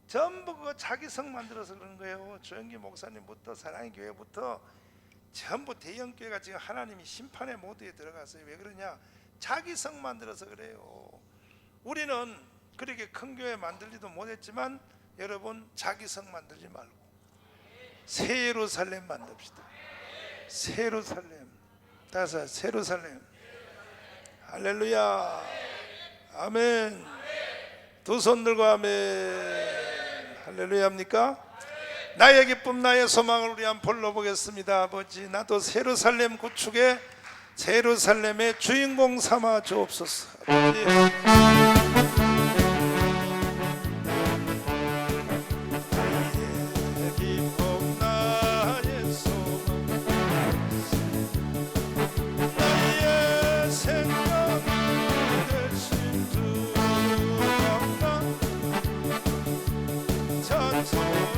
전부 그거 자기 성 만들어서 그런 거예요. 조영기 목사님부터 사랑의 교회부터 전부 대형교회가 지금 하나님이 심판의 모드에 들어갔어요. 왜 그러냐? 자기 성 만들어서 그래요. 우리는 그렇게 큰 교회 만들지도 못했지만 여러분 자기 성 만들지 말고 새 예루살렘 만듭시다. 새 예루살렘. 다섯, 새 예루살렘. 할렐루야. 아멘. 두 손 들고 아멘. 할렐루야 합니까? 나의 기쁨 나의 소망을 우리 한번 불러보겠습니다. 아버지, 나도 새 예루살렘 구축의 새 예루살렘의 주인공 삼아 주옵소서. 아버지, 나의 기쁨 나의 소망 나의 생각 되신 주 영광 찬송을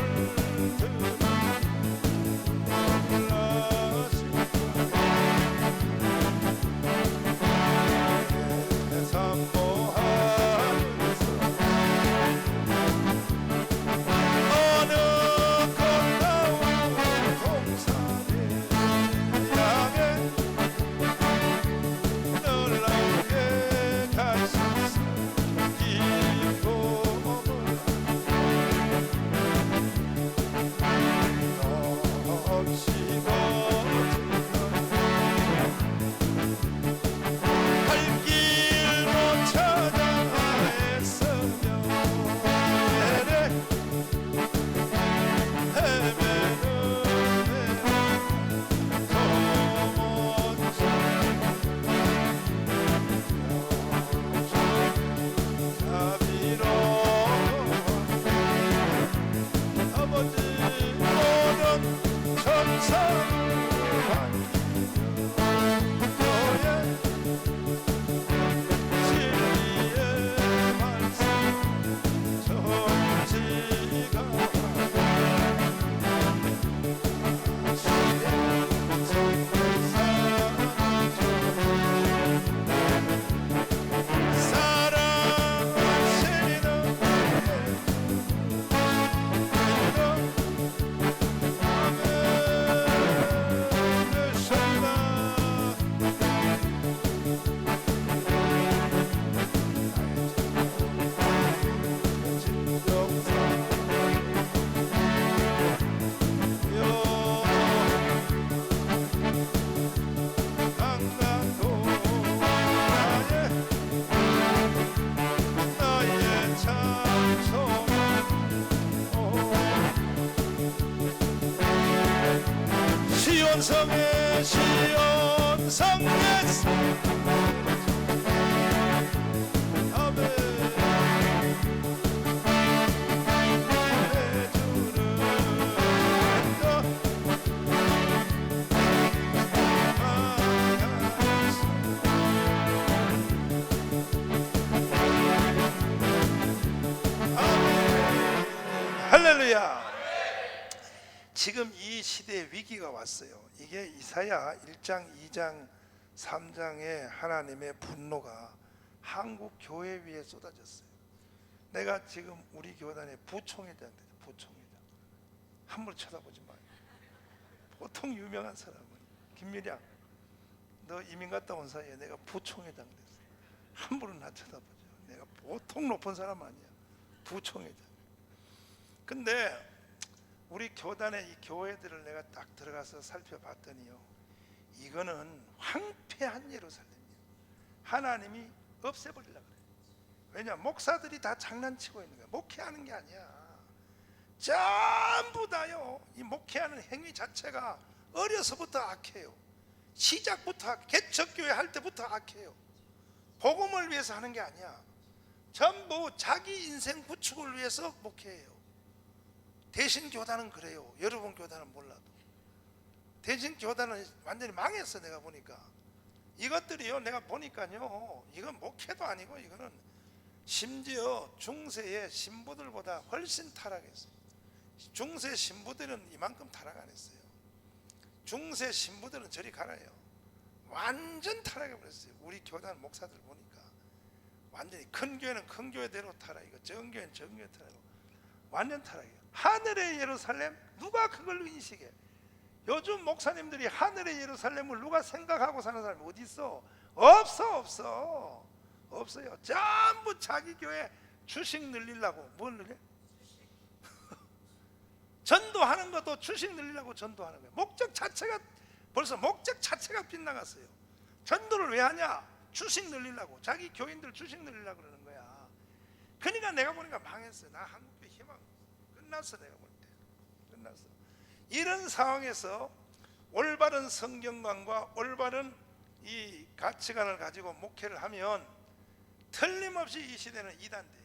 시온성의 시온성의 아멘. 내 주는 아멘. 할렐루야. 지금 이 시대에 위기가 왔어요. 이게 이사야 1장, 2장, 3장의 하나님의 분노가 한국 교회 위에 쏟아졌어요. 내가 지금 우리 교단의 부총회장 됐어요. 부총회장. 함부로 쳐다보지 마요. 보통 유명한 사람은 김미량, 너 이민 갔다 온 사이에 내가 부총회장 됐어. 함부로 나 쳐다보죠. 내가 보통 높은 사람 아니야. 부총회장. 근데 우리 교단의 이 교회들을 내가 딱 들어가서 살펴봤더니요, 이거는 황폐한 예루살렘이에요. 하나님이 없애버리려고 그래요. 왜냐? 목사들이 다 장난치고 있는 거야. 목회하는 게 아니야. 전부 다요, 이 목회하는 행위 자체가 어려서부터 악해요. 시작부터 개척교회 할 때부터 악해요. 복음을 위해서 하는 게 아니야. 전부 자기 인생 구축을 위해서 목회해요. 대신 교단은 그래요. 여러분 교단은 몰라도. 대신 교단은 완전히 망했어. 내가 보니까 이것들이요, 내가 보니까요, 이건 목회도 아니고 이거는 심지어 중세의 신부들보다 훨씬 타락했어요. 중세 신부들은 이만큼 타락 안 했어요. 중세 신부들은 저리 가라요. 완전 타락해버렸어요. 우리 교단 목사들 보니까 완전히 큰 교회는 큰 교회대로 타락이고 적은 교회는 적은 교회 타락이고 완전 타락이에요. 하늘의 예루살렘, 누가 그걸 인식해? 요즘 목사님들이 하늘의 예루살렘을 누가 생각하고 사는 사람이 어디 있어? 없어요. 전부 자기 교회 주식 늘리려고 뭘 늘려? 전도하는 것도 주식 늘리려고 전도하는 거예요. 목적 자체가 벌써 목적 자체가 빗나갔어요. 전도를 왜 하냐? 주식 늘리려고. 자기 교인들 주식 늘리려고 그러는 거야. 그러니까 내가 보니까 망했어요. 나 한국교회 희망 끝났어. 내가 볼 때 끝났어. 이런 상황에서 올바른 성경관과 올바른 이 가치관을 가지고 목회를 하면 틀림없이 이 시대는 이단 돼.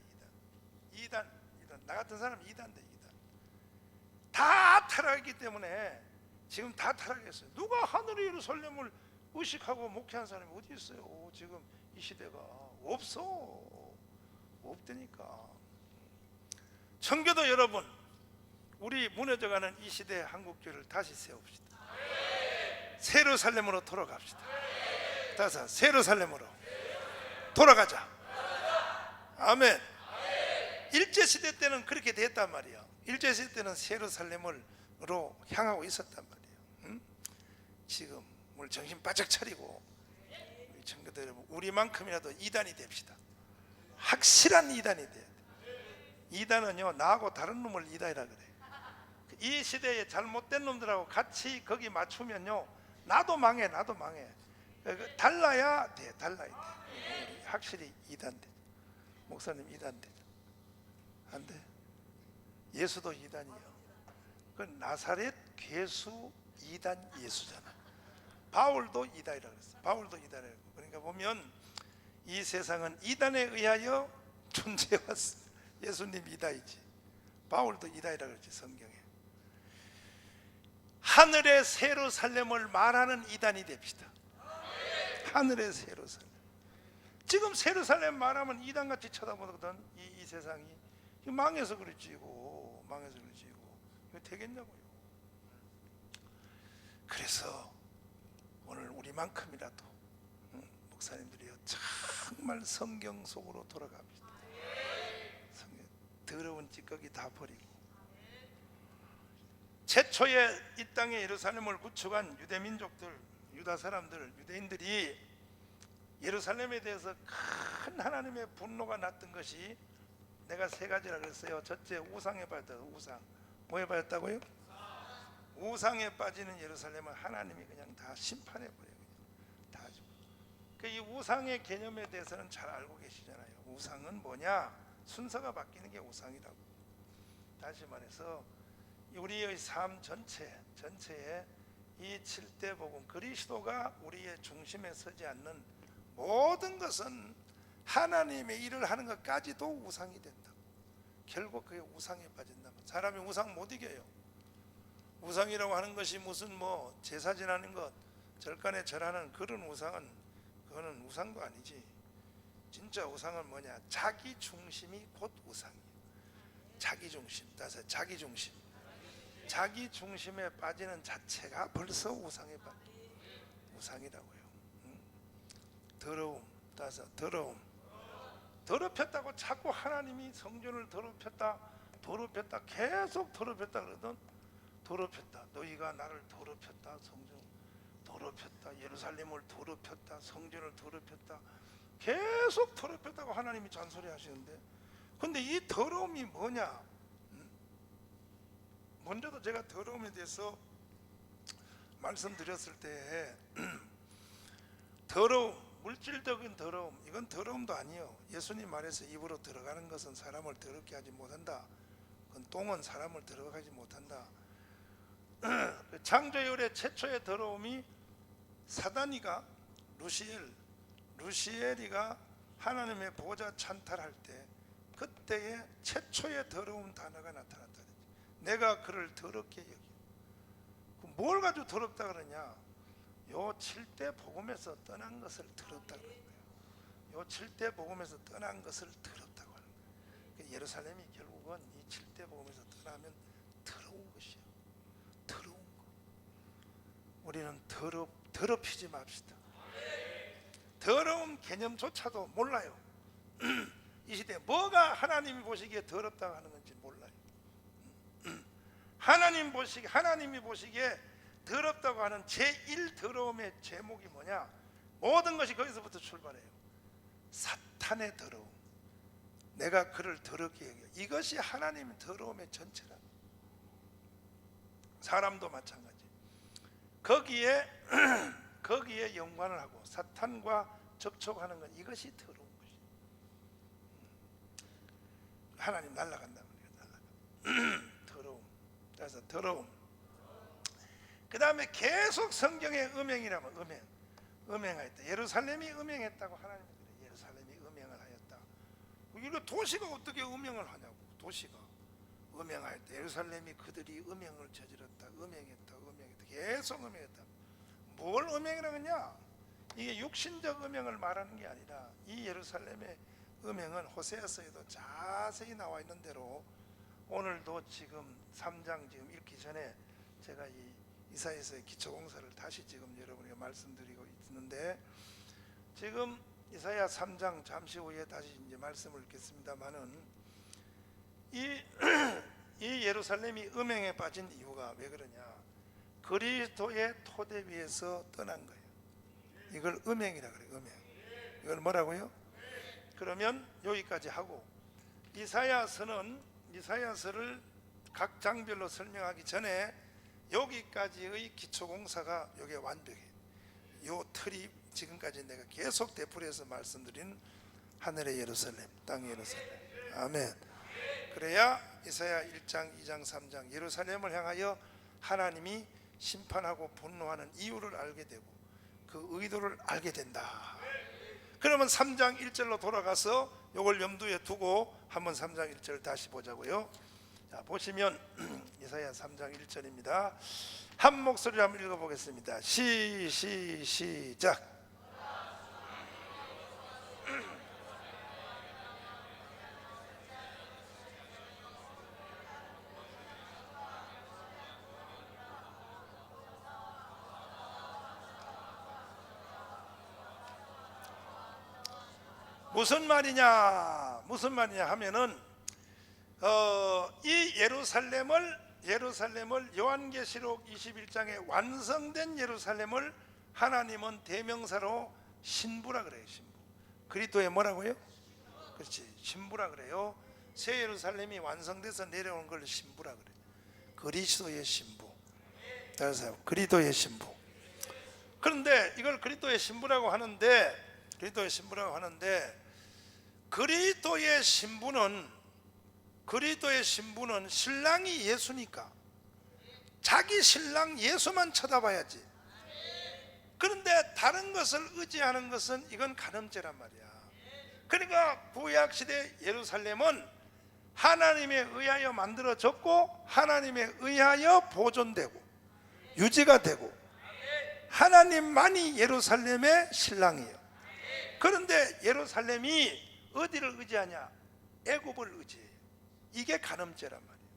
이단. 나 같은 사람은 이단 돼. 다 타락했기 때문에 지금 다 타락했어요. 누가 하늘의 예루살렘을 의식하고 목회한 사람이 어디 있어요? 지금 이 시대가 없어. 없다니까. 청교도 여러분, 우리 무너져가는 이 시대의 한국교회를 다시 세웁시다. 새로 살렘으로 돌아갑시다. 다시 새로 살렘으로 돌아가자. 아멘. 일제시대 때는 그렇게 됐단 말이야. 일제시대 때는 예루살렘으로 향하고 있었단 말이에요. 응? 지금 오늘 정신 바짝 차리고 우리 청교도 여러분, 우리만큼이라도 이단이 됩시다. 확실한 이단이 돼야 돼. 이단은요, 나하고 다른 놈을 이단이라 그래. 이 시대에 잘못된 놈들하고 같이 거기 맞추면요, 나도 망해. 달라야 돼. 우리 확실히 이단 돼. 목사님 이단 되죠? 안 돼. 예수도 이단이요. 그 나사렛 괴수 이단 예수잖아. 바울도 이단이라고 그랬어. 바울도 이단이라고. 그러니까 보면 이 세상은 이단에 의하여 존재해왔어. 예수님 이단이지. 바울도 이단이라고 그랬지, 성경에. 하늘의 새로 살렘을 말하는 이단이 됩시다. 하늘의 새로 살렘. 지금 새로 살렘 말하면 이단같이 쳐다보거든. 이 세상이 망해서 그렇지고, 이거 되겠냐고요. 그래서 오늘 우리만큼이라도 목사님들이요, 정말 성경 속으로 돌아갑시다. 성경, 더러운 찌꺼기 다 버리고. 최초에 이 땅에 예루살렘을 구축한 유대민족들, 유다 사람들, 유대인들이 예루살렘에 대해서 큰 하나님의 분노가 났던 것이 내가 세 가지라 그랬어요. 첫째, 우상에 빠졌다. 우상. 뭐에 빠졌다고요? 우상에 빠지는 예루살렘은 하나님이 그냥 다 심판해 버려요. 다. 이 우상의 개념에 대해서는 잘 알고 계시잖아요. 우상은 뭐냐? 순서가 바뀌는 게 우상이라고. 다시 말해서 우리의 삶 전체에 이 7대 복음, 그리스도가 우리의 중심에 서지 않는 모든 것은 하나님의 일을 하는 것까지도 우상이 된다. 결국 그게 우상에 빠진다. 사람이 우상 못 이겨요. 우상이라고 하는 것이 무슨 뭐 제사 지내는 것, 절간에 절하는 그런 우상은, 그거는 우상도 아니지. 진짜 우상은 뭐냐? 자기 중심이 곧 우상이에요. 자기 중심. 따라서 자기 중심. 자기 중심에 빠지는 자체가 벌써 우상에 빠져. 우상이라고요. 더러움. 따라서 더러움. 더럽혔다고 자꾸 하나님이 성전을 더럽혔다 계속 더럽혔다 그러던, 더럽혔다, 너희가 나를 더럽혔다, 성전 더럽혔다, 예루살렘을 더럽혔다, 성전을 더럽혔다, 계속 더럽혔다고 하나님이 잔소리 하시는데, 근데 이 더러움이 뭐냐? 먼저도 제가 더러움에 대해서 말씀드렸을 때 더러움, 물질적인 더러움, 이건 더러움도 아니에요. 예수님 말해서 입으로 들어가는 것은 사람을 더럽게 하지 못한다. 그건 똥은 사람을 더럽게 못한다. 창조 이래 최초의 더러움이 사단이가 루시엘이가 하나님의 보좌 찬탈할 때, 그때의 최초의 더러운 단어가 나타났다. 내가 그를 더럽게 여기. 뭘 가지고 더럽다 그러냐? 요 7대 복음에서 떠난 것을 더럽다 그러는 거예요. 요 7대 복음에서 떠난 것을 더럽다고 하는 거예요. 예루살렘이 결국은 이 7대 복음에서 떠나면 더러운 것이에요. 더러운 거. 우리는 더럽히지 맙시다. 더러운 개념조차도 몰라요. 이 시대에 뭐가 하나님이 보시기에 더럽다고 하는 건지 몰라요. 하나님이 보시기에 더럽다고 하는 제1 더러움의 제목이 뭐냐? 모든 것이 거기서부터 출발해요. 사탄의 더러움. 내가 그를 더럽게 여겨. 이것이 하나님의 더러움의 전체라. 사람도 마찬가지. 거기에 연관을 하고 사탄과 접촉하는 것, 이것이 더러운 것이. 하나님 날아간다는 거예요. 더러움. 그래서 더러움. 그 다음에 계속 성경에 음행이라면 음행하였다. 예루살렘이 음행했다고 하나님이 그래요. 예루살렘이 음행을 하였다. 이거 도시가 어떻게 음행을 하냐고. 도시가 음행하였다. 예루살렘이 그들이 음행을 저질렀다. 음행했다. 계속 음행했다. 뭘 음행이라고 하냐? 이게 육신적 음행을 말하는 게 아니라 이 예루살렘의 음행은 호세아서에도 자세히 나와 있는 대로 오늘도 지금 3장 지금 읽기 전에 제가 이 이사야서의 기초공사를 다시 지금 여러분에게 말씀드리고 있는데, 지금 이사야 3장 잠시 후에 다시 이제 말씀을 읽겠습니다만은 이 예루살렘이 음행에 빠진 이유가 왜 그러냐? 그리스도의 토대 위에서 떠난 거예요. 이걸 음행이라 그래요. 음행. 이걸 뭐라고요? 그러면 여기까지 하고, 이사야서를 각 장별로 설명하기 전에 여기까지의 기초공사가 여기에 완벽해요. 요 틀이 지금까지 내가 계속 되풀이해서 말씀드린 하늘의 예루살렘, 땅의 예루살렘. 아멘. 그래야 이사야 1장, 2장, 3장 예루살렘을 향하여 하나님이 심판하고 분노하는 이유를 알게 되고 그 의도를 알게 된다. 그러면 3장 1절로 돌아가서 이걸 염두에 두고 한번 3장 1절 다시 보자고요. 자, 보시면 이사야 3장 1절입니다. 한 목소리로 한번 읽어보겠습니다. 시작. 무슨 말이냐 하면은 이 예루살렘을 요한계시록 21장에 완성된 예루살렘을 하나님은 대명사로 신부라 그래요. 신부. 그리스도의 뭐라고요? 그렇지, 신부라 그래요. 새 예루살렘이 완성돼서 내려오는 걸 신부라 그래요. 그리스도의 신부. 그래서 그리스도의 신부. 그런데 이걸 그리스도의 신부라고 하는데 그리스도의 신부는 신랑이 예수니까 자기 신랑 예수만 쳐다봐야지. 그런데 다른 것을 의지하는 것은 이건 간음죄란 말이야. 그러니까 구약시대 예루살렘은 하나님에 의하여 만들어졌고 하나님에 의하여 보존되고 유지가 되고 하나님만이 예루살렘의 신랑이에요. 그런데 예루살렘이 어디를 의지하냐? 애굽을 의지해요. 이게 간음죄란 말이에요.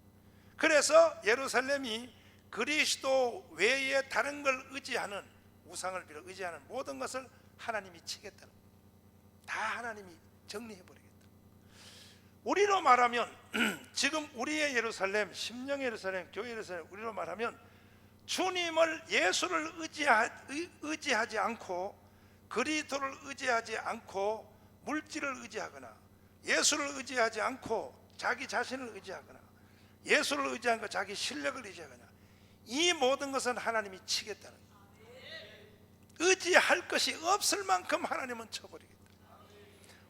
그래서 예루살렘이 그리스도 외에 다른 걸 의지하는, 우상을 비롯 의지하는 모든 것을 하나님이 치겠다는 거예요. 다 하나님이 정리해버리겠다. 우리로 말하면 지금 우리의 예루살렘, 심령의 예루살렘, 교회 예루살렘, 우리로 말하면 주님을, 예수를 의지하지 않고 그리스도를 의지하지 않고 물질을 의지하거나 예수를 의지하지 않고 자기 자신을 의지하거나 예수를 의지한 거 자기 실력을 의지하거나 이 모든 것은 하나님이 치겠다는 거예요. 의지할 것이 없을 만큼 하나님은 쳐버리겠다.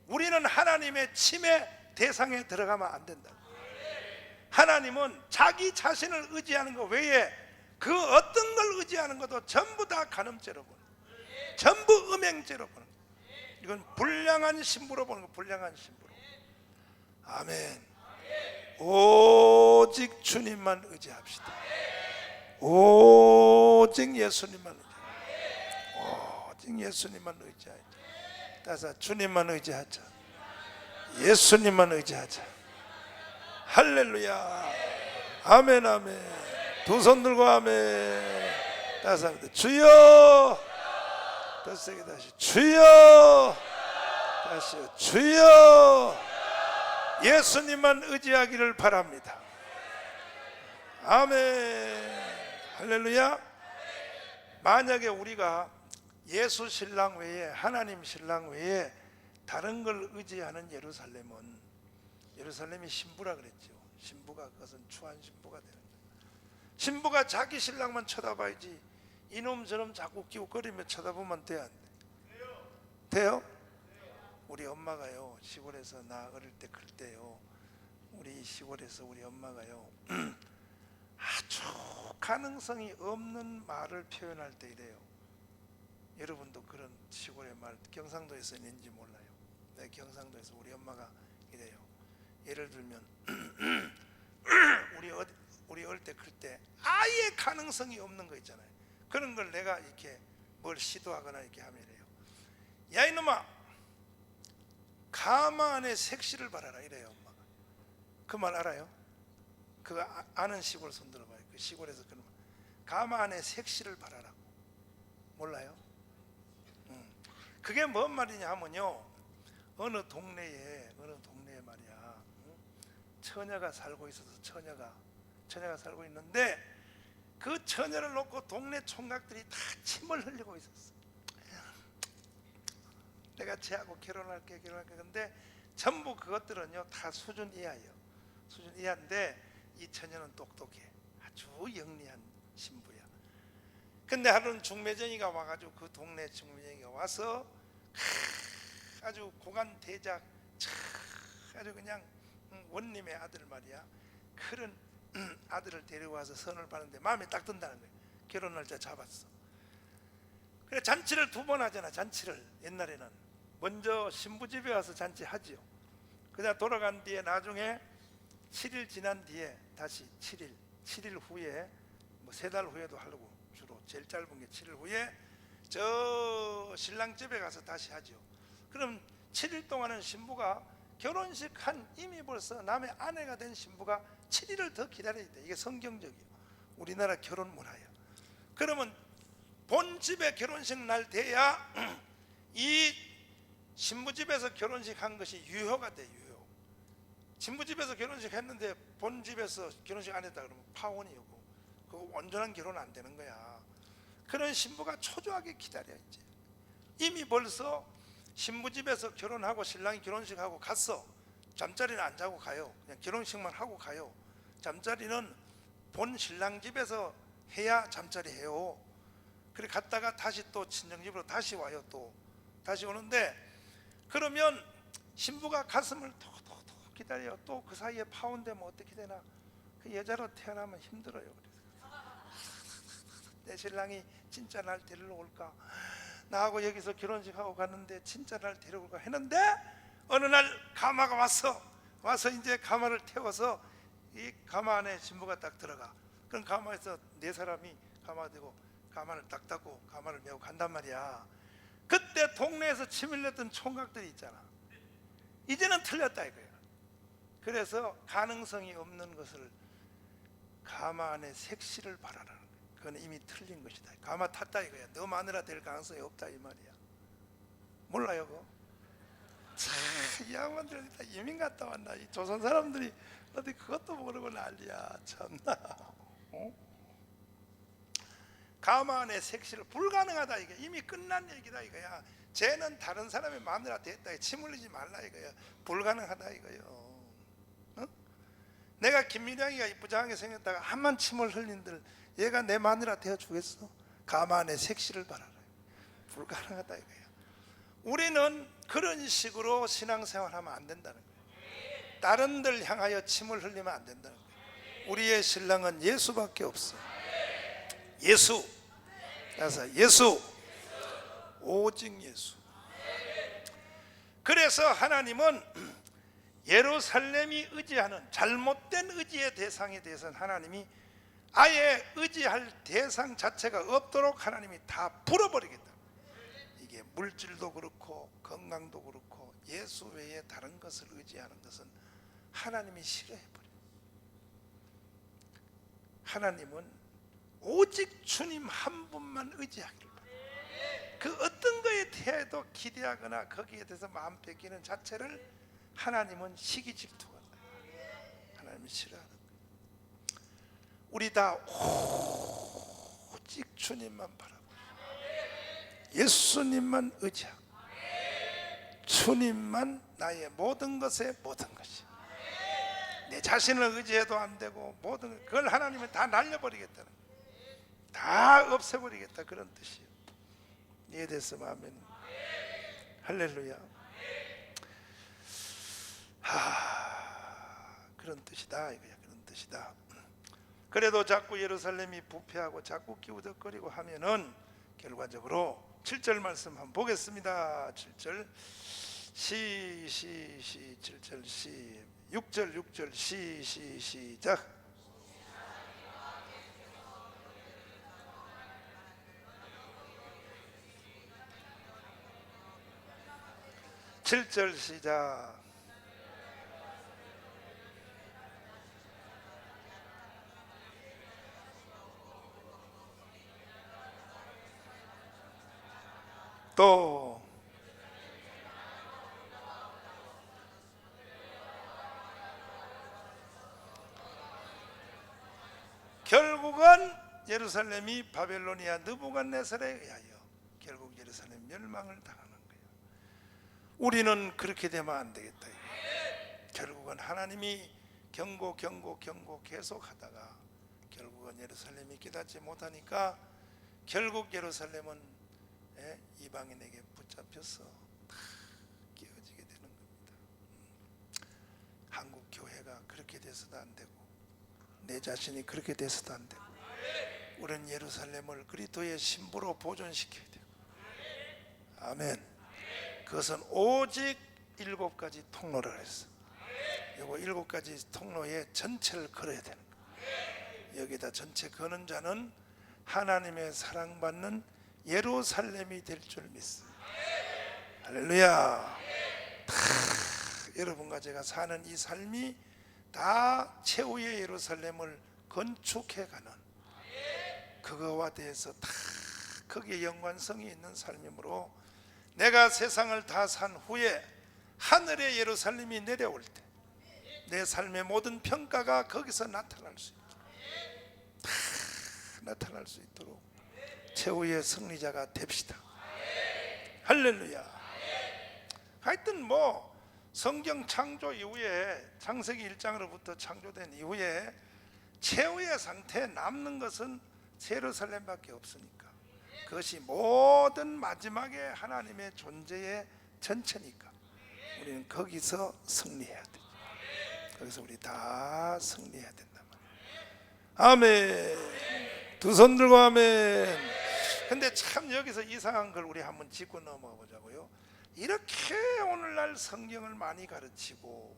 우리는 하나님의 침의 대상에 들어가면 안 된다. 하나님은 자기 자신을 의지하는 것 외에 그 어떤 걸 의지하는 것도 전부 다 간음죄로 보는 거예요. 전부 음행죄로 보는 거예요. 이건 불량한 신부로 보는 거예요. 불량한 신부로. 아멘. 오직 주님만 의지합시다. 오직 예수님만 의지합시다. 오직 예수님만 의지하자. 따라서 주님만 의지하자. 예수님만 의지하자. 할렐루야. 아멘, 아멘. 두 손 들고 아멘. 다시 합니다. 주여. 더 세게 다시. 주여. 다시요. 주여. 예수님만 의지하기를 바랍니다. 아멘. 할렐루야. 만약에 우리가 예수 신랑 외에, 하나님 신랑 외에 다른 걸 의지하는 예루살렘은 예루살렘이 신부라 그랬죠. 신부가 그것은 추한 신부가 되는 거예요. 신부가 자기 신랑만 쳐다봐야지 이놈 저놈 자꾸 끼우거리며 쳐다보면 돼, 안 돼? 돼요? 우리 엄마가요, 시골에서 나 어릴 때 클 때요, 우리 시골에서 우리 엄마가요 아주 가능성이 없는 말을 표현할 때 이래요. 여러분도 그런 시골의 말 경상도에서 있는지 몰라요. 네, 경상도에서 우리 엄마가 이래요. 예를 들면 우리 어릴 때 클 때 아예 가능성이 없는 거 있잖아요. 그런 걸 내가 이렇게 뭘 시도하거나 이렇게 하면 이래요. 야 이놈아, 가마 안에 색시를 바라라 이래요. 엄마가. 그 말 알아요? 그거 아는 시골 손 들어봐요. 그 시골에서 그런 말. 가마 안에 색시를 바라라고. 몰라요? 그게 뭔 말이냐 하면요, 어느 동네에 말이야, 처녀가 살고 있어서 처녀가 살고 있는데 그 처녀를 놓고 동네 총각들이 다 침을 흘리고 있었어. 내가 쟤하고 결혼할게. 근데 전부 그것들은요 다 수준 이하예요. 수준 이하인데 이 처녀는 똑똑해. 아주 영리한 신부야. 근데 하루는 중매쟁이가 와가지고 그 동네 중매쟁이가 와서 아주 고관 대작 아주 그냥 원님의 아들 말이야, 그런 아들을 데려와서 선을 받는데 마음에 딱 든다는 거예요. 결혼 날짜 잡았어. 그래 잔치를 2번 하잖아. 잔치를 옛날에는 먼저 신부 집에 와서 잔치하지요. 그냥 돌아간 뒤에 나중에 7일 지난 뒤에 다시 7일 후에 뭐 3달 후에도 하려고, 주로 제일 짧은 게 7일 후에 저 신랑 집에 가서 다시 하죠. 그럼 7일 동안은 신부가 결혼식 한 이미 벌써 남의 아내가 된 신부가 7일을 더 기다려야 돼. 이게 성경적이에요. 우리나라 결혼 문화예요. 그러면 본 집에 결혼식 날 돼야 이 신부 집에서 결혼식 한 것이 유효가 돼. 유효. 신부 집에서 결혼식 했는데 본 집에서 결혼식 안 했다 그러면 파혼이고 그거 온전한 결혼 안 되는 거야. 그런 신부가 초조하게 기다려. 이제 이미 벌써 신부 집에서 결혼하고 신랑이 결혼식하고 갔어. 잠자리는 안 자고 가요. 그냥 결혼식만 하고 가요. 잠자리는 본 신랑 집에서 해야 잠자리 해요. 그래 갔다가 다시 또 친정집으로 다시 와요. 또 다시 오는데, 그러면 신부가 가슴을 톡톡톡 기다려요. 또 그 사이에 파혼되면 어떻게 되나. 그 여자로 태어나면 힘들어요. 그래서 내 신랑이 진짜 날 데리러 올까, 나하고 여기서 결혼식하고 갔는데 진짜 날 데려올까 했는데, 어느 날 가마가 와서 이제 가마를 태워서 이 가마 안에 신부가 딱 들어가. 그럼 가마에서 4사람이 가마 들고 가마를 딱 닫고 가마를 메고 간단 말이야. 그때 동네에서 침 흘렸던 총각들이 있잖아. 이제는 틀렸다 이거야. 그래서 가능성이 없는 것을 가마 안에 색시를 바라라는 거야. 그건 이미 틀린 것이다. 가마 탔다 이거야. 너 마누라 될 가능성이 없다 이 말이야. 몰라요 그거? 이 양반들 다 이민 갔다 왔나. 이 조선 사람들이 어디 그것도 모르고 난리야. 참나. 가마 안에 색시를 불가능하다 이게 이미 끝난 얘기다 이거야. 쟤는 다른 사람의 마누라 됐다. 침 흘리지 말라 이거야. 불가능하다 이거요. 어? 내가 김미량이가 이쁘장하게 생겼다가 한만 침을 흘린들 얘가 내 마누라 되어 주겠어? 가마 안에 색시를 바라라. 불가능하다 이거야. 우리는 그런 식으로 신앙생활하면 안 된다는 거예요. 다른들 향하여 침을 흘리면 안 된다는 거예요. 우리의 신랑은 예수밖에 없어. 예수. 그래서 예수. 오직 예수. 그래서 하나님은 예루살렘이 의지하는 잘못된 의지의 대상에 대해서는 하나님이 아예 의지할 대상 자체가 없도록 하나님이 다 불어버리겠다. 이게 물질도 그렇고 건강도 그렇고 예수 외에 다른 것을 의지하는 것은 하나님이 싫어해버려요. 하나님은 오직 주님 한 분만 의지하기를 바랍니다. 그 어떤 거에 대해도 기대하거나 거기에 대해서 마음 뺏기는 자체를 하나님은 시기 질투가 나요. 하나님이 싫어하는 거예요. 우리 다 오직 주님만 바라보고 예수님만 의지하고 주님만 나의 모든 것의 모든 것이. 내 자신을 의지해도 안 되고 모든 그걸 하나님은 다 날려버리겠다는 거예요. 다 없애버리겠다 그런 뜻이에요. 이해됐으면 아멘. 할렐루야. 그런 뜻이다 이거야. 그런 뜻이다. 그래도 자꾸 예루살렘이 부패하고 자꾸 기우덕거리고 하면은 결과적으로 7절 말씀 한번 보겠습니다. 7절 7절 6절 시작. 칠 절 시작. 또 결국은 예루살렘이 바벨로니아 느부갓네살에 의하여 결국 예루살렘 멸망을 당하는 거예요. 우리는 그렇게 되면 안 되겠다. 결국은 하나님이 경고 계속 하다가 결국은 예루살렘이 깨닫지 못하니까 결국 예루살렘은 이방인에게 붙잡혀서 다 깨어지게 되는 겁니다. 한국 교회가 그렇게 돼서도 안 되고 내 자신이 그렇게 돼서도 안 되고 우리는 예루살렘을 그리스도의 신부로 보존시켜야 돼요. 아멘. 그것은 오직 7가지 통로를 했어. 이거 7가지 통로에 전체를 걸어야 되는 거예요. 여기다 전체 거는 자는 하나님의 사랑받는 예루살렘이 될 줄 믿습니다. 할렐루야. 여러분과 제가 사는 이 삶이 다 최후의 예루살렘을 건축해가는 그거와 대해서 다 거기에 연관성이 있는 삶이므로 내가 세상을 다 산 후에 하늘의 예루살렘이 내려올 때 내 삶의 모든 평가가 거기서 나타날 수 있도록 다 나타날 수 있도록 최후의 승리자가 됩시다. 할렐루야. 하여튼 뭐 성경 창조 이후에 창세기 1장으로부터 창조된 이후에 최후의 상태에 남는 것은 예루살렘밖에 없으니까 그것이 모든 마지막에 하나님의 존재의 전체니까 우리는 거기서 승리해야 돼. 거기서 우리 다 승리해야 된단 말이야. 아멘. 두 손 들고 아멘. 근데 참 여기서 이상한 걸 우리 한번 짚고 넘어가 보자고요. 이렇게 오늘날 성경을 많이 가르치고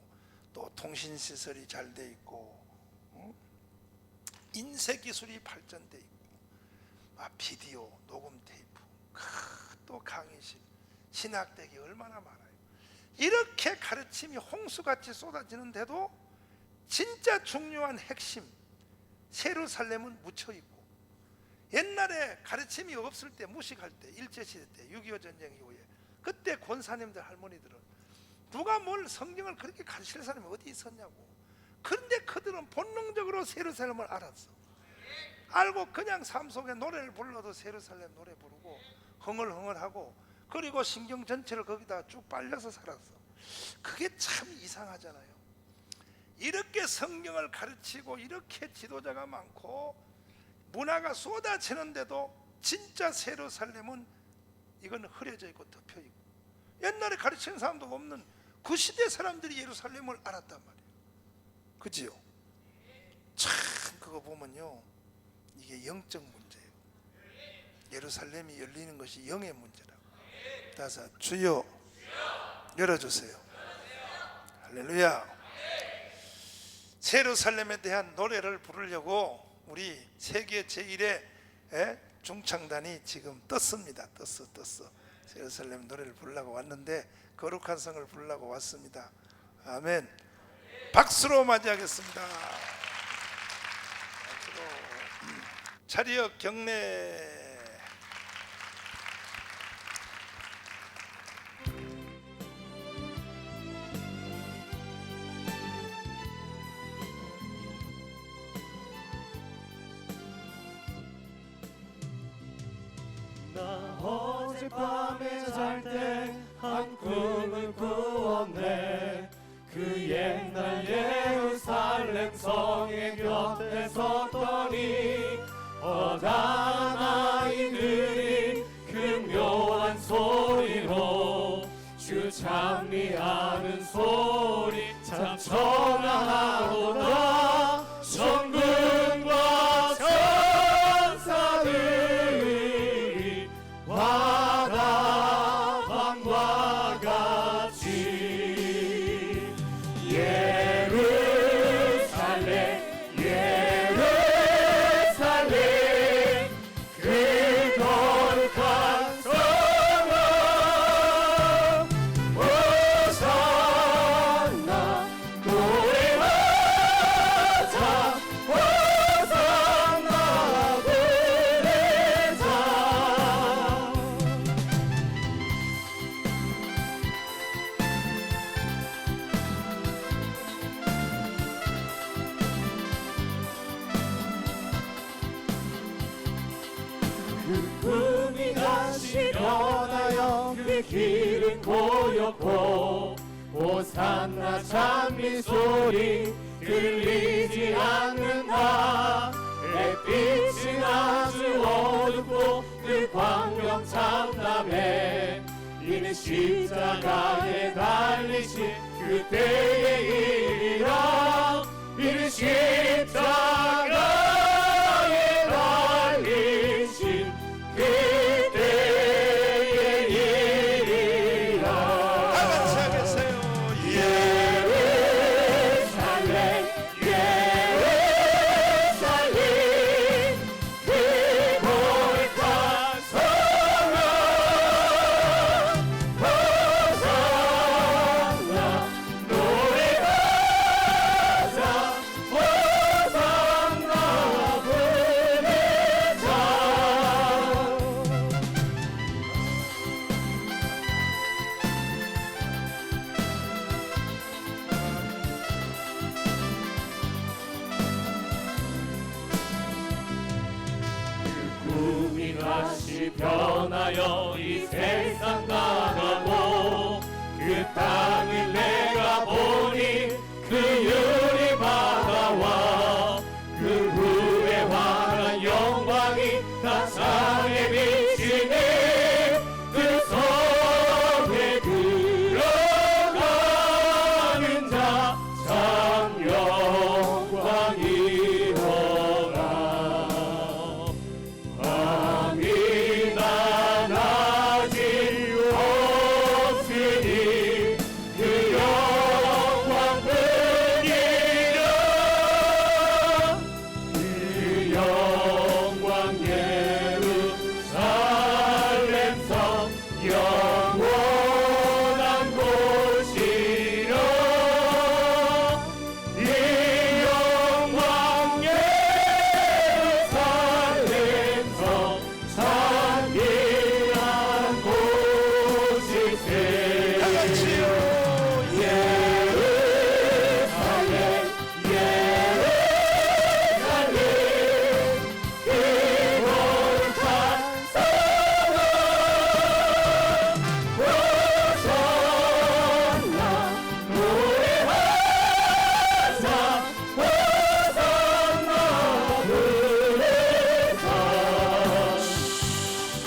또 통신시설이 잘 돼 있고 인쇄기술이 발전돼 있고 비디오, 녹음 테이프, 또 강의실, 신학대기 얼마나 많아요. 이렇게 가르침이 홍수같이 쏟아지는데도 진짜 중요한 핵심 예루살렘은 묻혀있고 옛날에 가르침이 없을 때 무식할 때 일제시대 때 6.25 전쟁 이후에 그때 권사님들 할머니들은 누가 뭘 성경을 그렇게 가르칠 사람이 어디 있었냐고. 그런데 그들은 본능적으로 예루살렘을 알았어. 알고 그냥 삶 속에 노래를 불러도 예루살렘 노래 부르고 흥얼흥얼하고 그리고 신경 전체를 거기다 쭉 빨려서 살았어. 그게 참 이상하잖아요. 이렇게 성경을 가르치고 이렇게 지도자가 많고 문화가 쏟아지는데도 진짜 예루살렘은 이건 흐려져 있고 덮여 있고 옛날에 가르치는 사람도 없는 그 시대 사람들이 예루살렘을 알았단 말이에요. 그지요? 참 그거 보면요 이게 영적 문제예요. 예루살렘이 열리는 것이 영의 문제라고. 따라서 주여 열어주세요. 할렐루야. 예루살렘에 대한 노래를 부르려고 우리 세계 제1의 중창단이 지금 떴습니다. 떴어. 예루살렘 노래를 부르려고 왔는데 거룩한 성을 부르려고 왔습니다. 아멘. 박수로 맞이하겠습니다. 박수로. 차리역 경례. 어젯밤에 잘 때 한 꿈을 꾸었네. 그 옛날 예루살렘 성의 곁에 섰더니 어린 아이들이 그 묘한 소리로 주 찬미하는 소리 참 청하도다. 천군과 천사들이 바다방과 같이 예루살렘 예루살렘 그 거룩한 성읍 호산나 노래하자 호산나 부르자. 그 꿈이 다시 변하여 그 길은 고였고 호산나 찬미 소리 들리지 않는다. 햇빛은 아주 어둡고 그 광경 참담해. 이는 십자가에 달리신 그때의 일이라. 이는 십자가에 달리신 그때의 일이라. 다같이 하겠어요. 예루살렘 예루살렘 그 거룩한 성읍 호산나 노래하자 호산나 부르자. 꿈이 다시 변하여 이 세상 나가고 그 땅을 내가 보니 그 유리 바다와 그 후에 환한 영광이 다 산에 비치네. 그 성에 들어가는 자 참 영광이로라. 밤이 낮이 없으니 그 영광뿐이라. 그 영광 예루살렘 성 영원한 곳이라. 이 영광 예루살렘 성 찬미한 곳이세. 다같이요. 예루살렘 예루살렘 그 거룩한 성읍 호산나 노래하자 호산나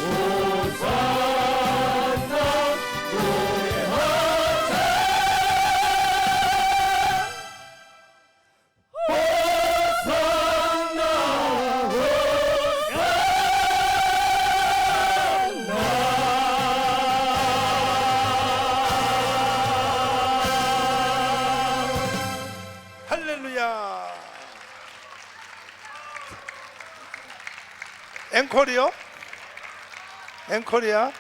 부르자. 호산나 노래하자 호산나 할렐루야. 앵콜이요? 앵콜이야?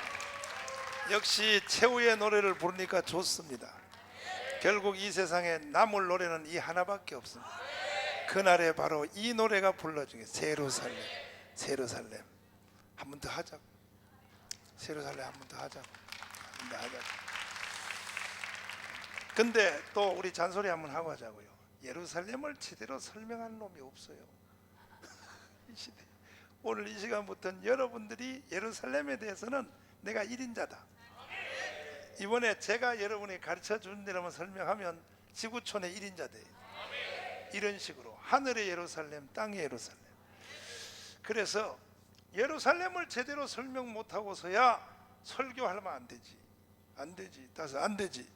역시 최후의 노래를 부르니까 좋습니다. 결국 이 세상에 남을 노래는 이 하나밖에 없습니다. 그날에 바로 이 노래가 불러주게. 예루살렘 예루살렘. 한 번 더 하자고. 예루살렘 한 번 더 하자고. 한 번 더 하자고. 근데 또 우리 잔소리 한번 하고 하자고요. 예루살렘을 제대로 설명하는 놈이 없어요. 이 시대. 오늘 이 시간부터는 여러분들이 예루살렘에 대해서는 내가 1인자다. 이번에 제가 여러분이 가르쳐 준 대로만 설명하면 지구촌의 1인자 돼. 이런 식으로 하늘의 예루살렘, 땅의 예루살렘. 그래서 예루살렘을 제대로 설명 못하고서야 설교하면 안 되지. 안 되지. 따라서 안 되지.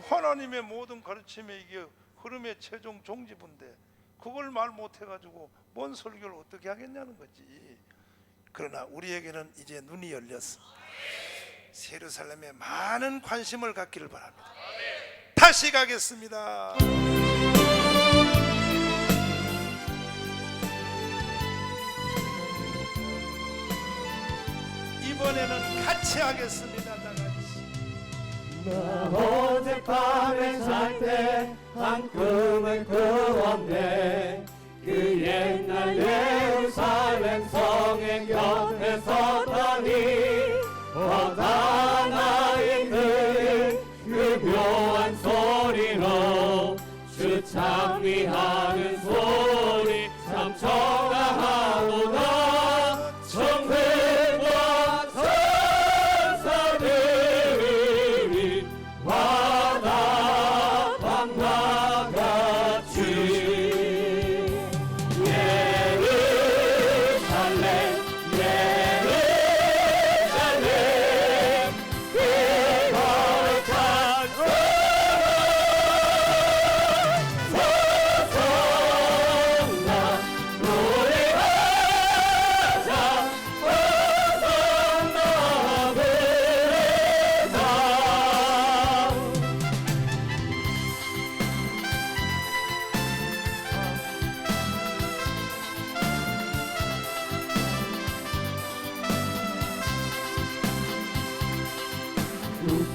하나님의 모든 가르침에 이게 흐름의 최종 종지부인데 그걸 말 못해가지고 뭔 설교를 어떻게 하겠냐는 거지. 그러나 우리에게는 이제 눈이 열렸어. 예루살렘에 많은 관심을 갖기를 바랍니다. 다시 가겠습니다. 이번에는 같이 하겠습니다. 다 같이. 나 어젯밤에 잘 때 한 꿈을 꾸었네. 그 옛날 예루살렘 성의 곁에 서더니 어다나인 그의 그 묘한 소리로 주 찬미하는 소리 참 청아하도다. 천군과 천사들이 화답함과 같이 예루살렘 예루살렘 그 거룩한 소송나 노래하자 호산나 부르자.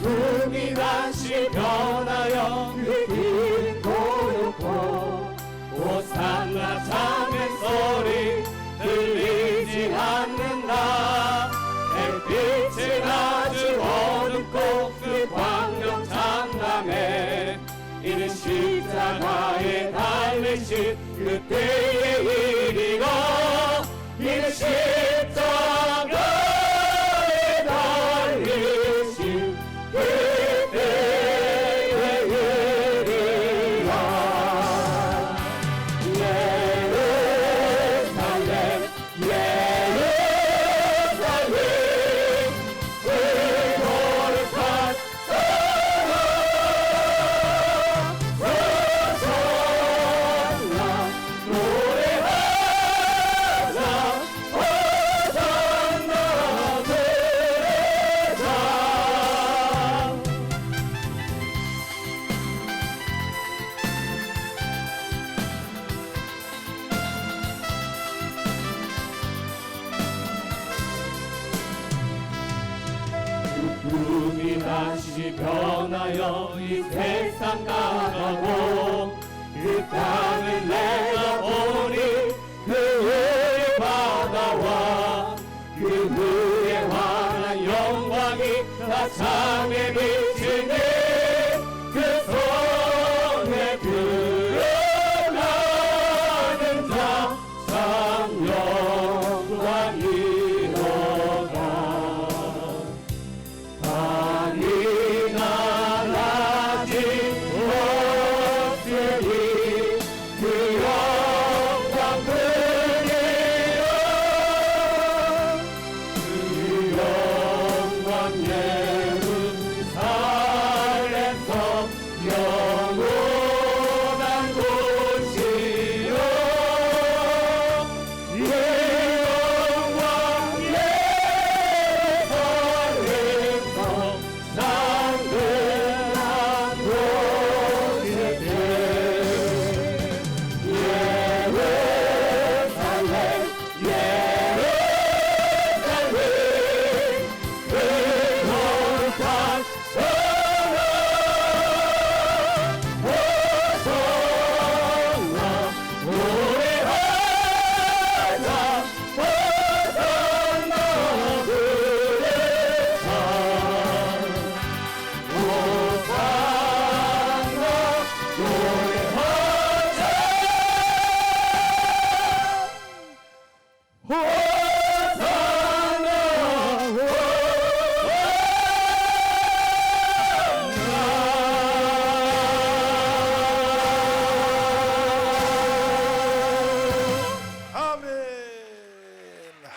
꿈이 다시 변하여 그 길은 고요고 호산나 찬양 소리 들리지 않는다. 햇빛은 아주 어둡고 그 광명 장담에 이는 십자가에 달리신 그때의 일이라. 이는 십자가에 달리신 그때의 일이라. 예루살렘 예루살렘 그 거룩한 호산나 노래하자 호산나 부르자. 꿈이 다시 변하여 이 세상 나가고 그 땅을 내가 보니 그 의의 바다와 그 물의 환한 영광이 다 창에 비치니 그 손에 드러나는 자 참 영광이로다. 아니 나라지 없으니 그 영광 그리라. 그 영광 예루살렘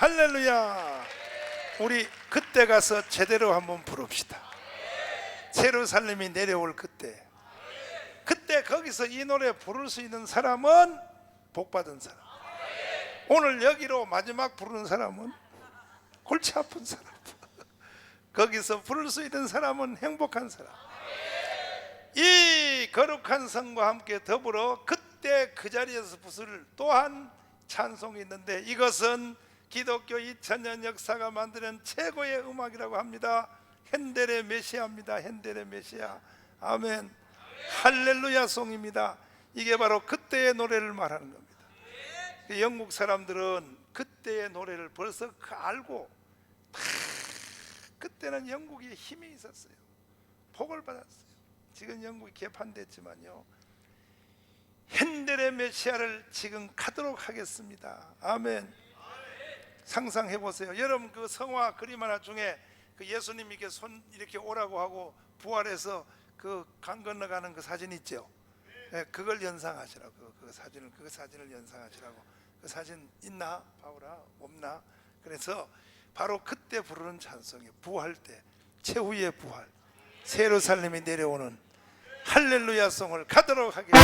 할렐루야. 우리 그때 가서 제대로 한번 부릅시다. 예루살렘이 내려올 그때 거기서 이 노래 부를 수 있는 사람은 복받은 사람. 오늘 여기로 마지막 부르는 사람은 골치 아픈 사람. 거기서 부를 수 있는 사람은 행복한 사람. 이 거룩한 성과 함께 더불어 그때 그 자리에서 부를 또한 찬송이 있는데, 이것은 기독교 2000년 역사가 만드는 최고의 음악이라고 합니다. 핸델의 메시아입니다. 핸델의 메시아. 아멘. 할렐루야 송입니다. 이게 바로 그때의 노래를 말하는 겁니다. 영국 사람들은 그때의 노래를 벌써 알고, 그때는 영국에 힘이 있었어요. 복을 받았어요. 지금 영국이 개판됐지만요, 핸델의 메시아를 지금 가도록 하겠습니다. 아멘. 상상해 보세요. 여러분 그 성화 그림 하나 중에 그 예수님 이렇게 손 이렇게 오라고 하고 부활해서 그 강 건너가는 그 사진 있죠? 네, 그걸 연상하시라고. 그 사진을 연상하시라고. 그 사진 있나? 바울아? 없나? 그래서 바로 그때 부르는 찬송이 부활 때, 최후의 부활, 예루살렘이 내려오는 할렐루야 송을 가도록 하겠습니다.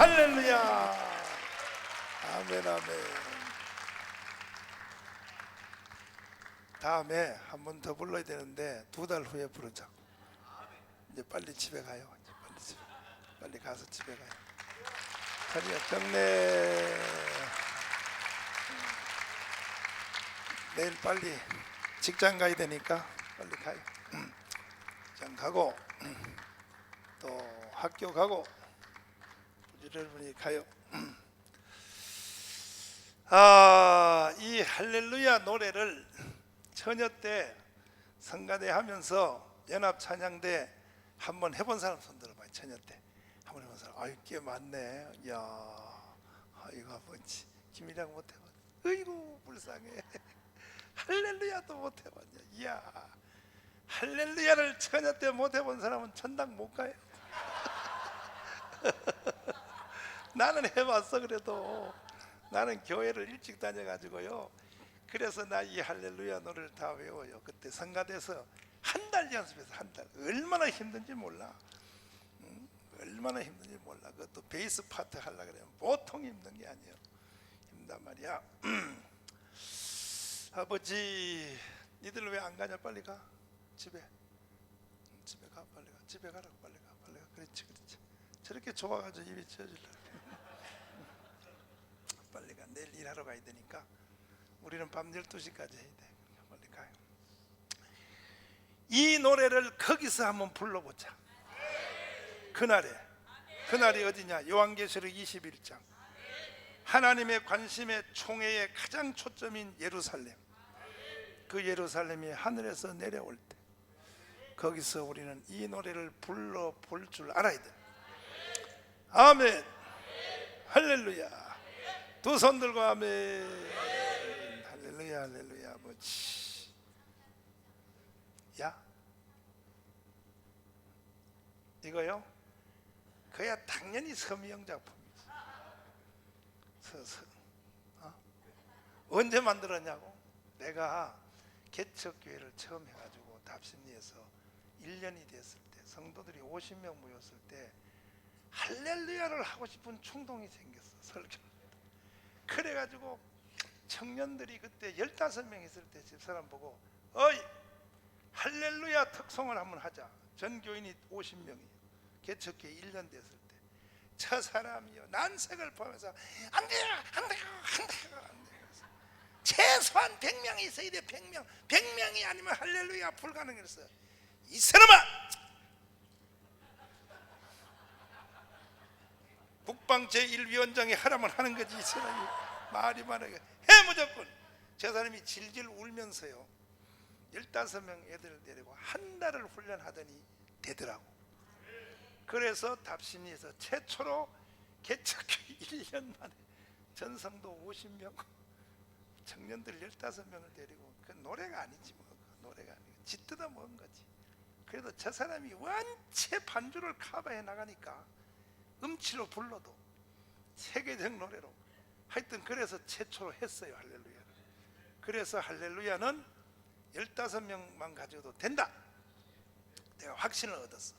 할렐루야. 아멘. 아멘. 다음에 한 번 더 불러야 되는데 2달 후에 부르자고. 이제 빨리 집에 가요. 이제 빨리 가서 집에 가요. 자리야 경례. 내일 빨리 직장 가야 되니까 빨리 가요. 직장 가고 또 학교 가고 부지런히 가요. 이 할렐루야 노래를 처녀 때 성가대 하면서 연합 찬양대 한번 해본 사람 손 들어봐요. 처녀 때 한번 해본 사람. 아유 꽤 많네. 야, 이거 아버지 김이랑 못 해봤. 어이구 불쌍해. 할렐루야도 못 해봤냐. 이야, 할렐루야를 처녀 때 못 해본 사람은 천당 못 가요. 나는 해봤어. 그래도 나는 교회를 일찍 다녀가지고요. 그래서 나 이 할렐루야 노래를 다 외워요. 그때 성가대서 한 달 연습해서 한 달. 얼마나 힘든지 몰라. 얼마나 힘든지 몰라. 그것도 베이스 파트 하려고 그러면 보통 힘든 게 아니에요. 힘단 말이야. 아버지, 니들 왜 안 가냐? 빨리 가. 집에 가. 빨리 가. 집에 가라고. 빨리 가. 그렇지. 저렇게 좋아가지고 입이 찢어질라. 빨리 가. 내일 일하러 가야 되니까. 우리는 밤 12시까지 해야 돼. 빨리 가요. 이 노래를 거기서 한번 불러보자. 그날이 어디냐? 요한계시록 21장. 하나님의 관심의 총회의 가장 초점인 예루살렘. 그 예루살렘이 하늘에서 내려올 때 거기서 우리는 이 노래를 불러 볼 줄 알아야 돼. 아멘. 할렐루야. 두 손 들고 아멘. 할렐루야 아버지. 야, 이거요? 그야 당연히 서미영 작품이지. 언제 만들었냐고? 내가 개척교회를 처음 해가지고 답심리에서 1년이 됐을 때, 성도들이 50명 모였을 때 할렐루야를 하고 싶은 충동이 생겼어. 설교. 그래가지고 청년들이 그때 15명 있을 때 집사람 보고, 어이 할렐루야 특송을 한번 하자. 전 교인이 50명이에요. 개척교회 1년 됐을 때 저 사람이요 난색을 보면서 안 돼요. 최소한 100명이 있어야 돼. 100명이 아니면 할렐루야 불가능했어요. 이 사람아, 국방 제1위원장이 하라면 하는 거지. 이 사람이 말이 많아요. 해 무조건. 저 사람이 질질 울면서요 15명 애들을 데리고 한 달을 훈련하더니 되더라고. 그래서 답심리에서 최초로 개척교회 1년 만에 전성도 50명 청년들 15명을 데리고, 그 노래가 아니지 뭐. 노래가 아니고 짓뜯어 먹은 거지. 그래도 저 사람이 원체 반주를 커버해 나가니까 음치로 불러도 세계적 노래로 하여튼 그래서 최초로 했어요 할렐루야를. 그래서 할렐루야는 15명만 가져도 된다. 내가 확신을 얻었어.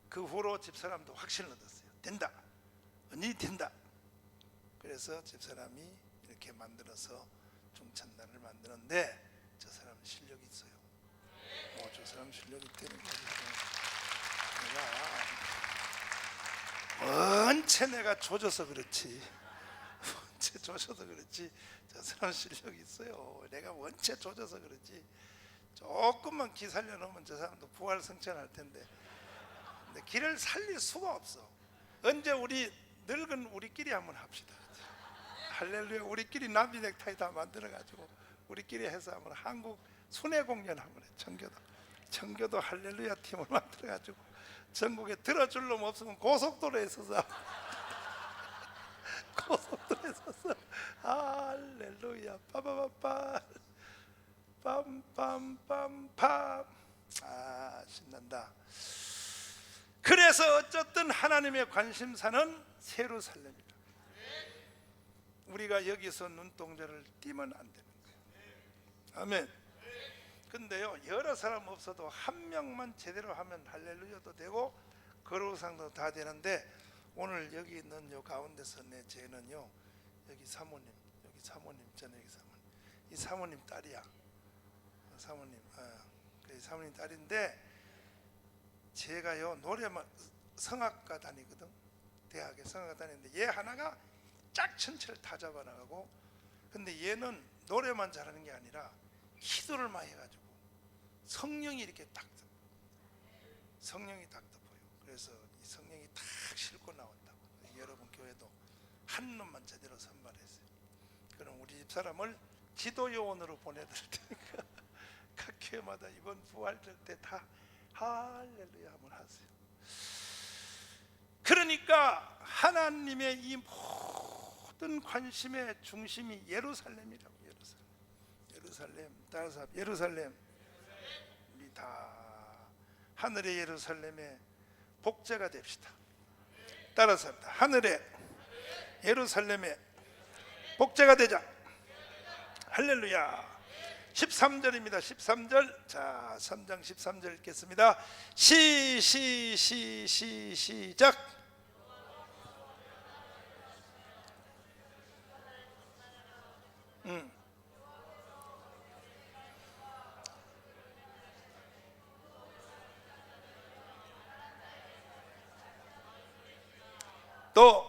그 후로 집사람도 확신을 얻었어요. 된다. 언니 된다. 그래서 집사람이 이렇게 만들어서 중찬단을 만드는데 저 사람 실력이 있어요. 저 사람 실력이 때문에 내가 원체 내가 조져서 그렇지. 원체 조져서 그렇지. 저 사람 실력이 있어요. 내가 원체 조져서 그렇지. 조금만 기 살려놓으면 저 사람도 부활 성천할 텐데. 근데 길을 살릴 수가 없어. 언제 우리 늙은 우리끼리 한번 합시다. 할렐루야. 우리끼리 남비 넥타이 다 만들어가지고 우리끼리 해서 한번 한국 순회 공연 한번 해. 청교도 할렐루야 팀을 만들어가지고 전국에 들어줄 놈 없으면 고속도로에 서서 고속도로에 서서 할렐루야 빠바바빠 빰빰빰빰. 신난다. 그래서 어쨌든 하나님의 관심사는 예루살렘이다. 우리가 여기서 눈동자를 띄면 안 되는 거예요. 아멘. 근데요 여러 사람 없어도 한 명만 제대로 하면 할렐루야도 되고 거룩상도 다 되는데, 오늘 여기 있는 요 가운데서 내 쟤는요 여기 사모님 있잖아요. 여기 사모님. 이 사모님 딸이야. 사모님 딸인데, 제가요 노래만 성악과 다니거든. 대학에 성악과 다니는데 얘 하나가 짝천체를 다 잡아나가고, 근데 얘는 노래만 잘하는 게 아니라 기도를 많이 해가지고 성령이 이렇게 딱 덮어요. 그래서 이 성령이 딱 싣고 나온다고. 여러분 교회도 한 놈만 제대로 선발했어요. 그럼 우리 집사람을 기도 요원으로 보내드릴 테니까 각 교회마다 이번 부활절 때 다 할렐루야 한번 하세요. 그러니까 하나님의 이 모든 관심의 중심이 예루살렘이라고. 예루살렘 따라서 예루살렘. 우리 다 하늘의 예루살렘의 복제가 됩시다. 따라서 합니다. 하늘의 예루살렘의 복제가 되자. 할렐루야. 13절입니다. 13절. 자, 3장 13절 읽겠습니다. 시작. 또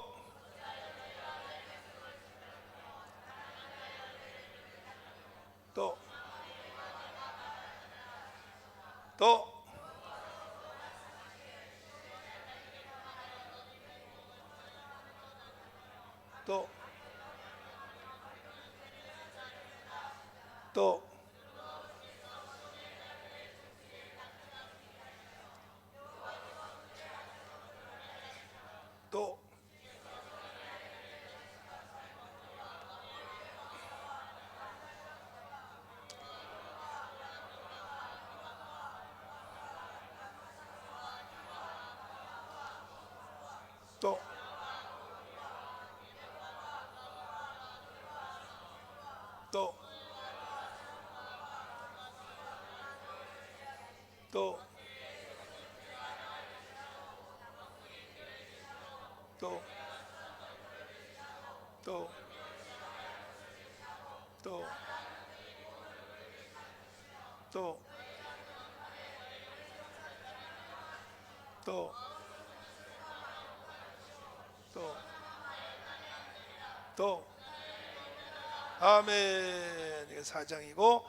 아멘. 이게 4장이고,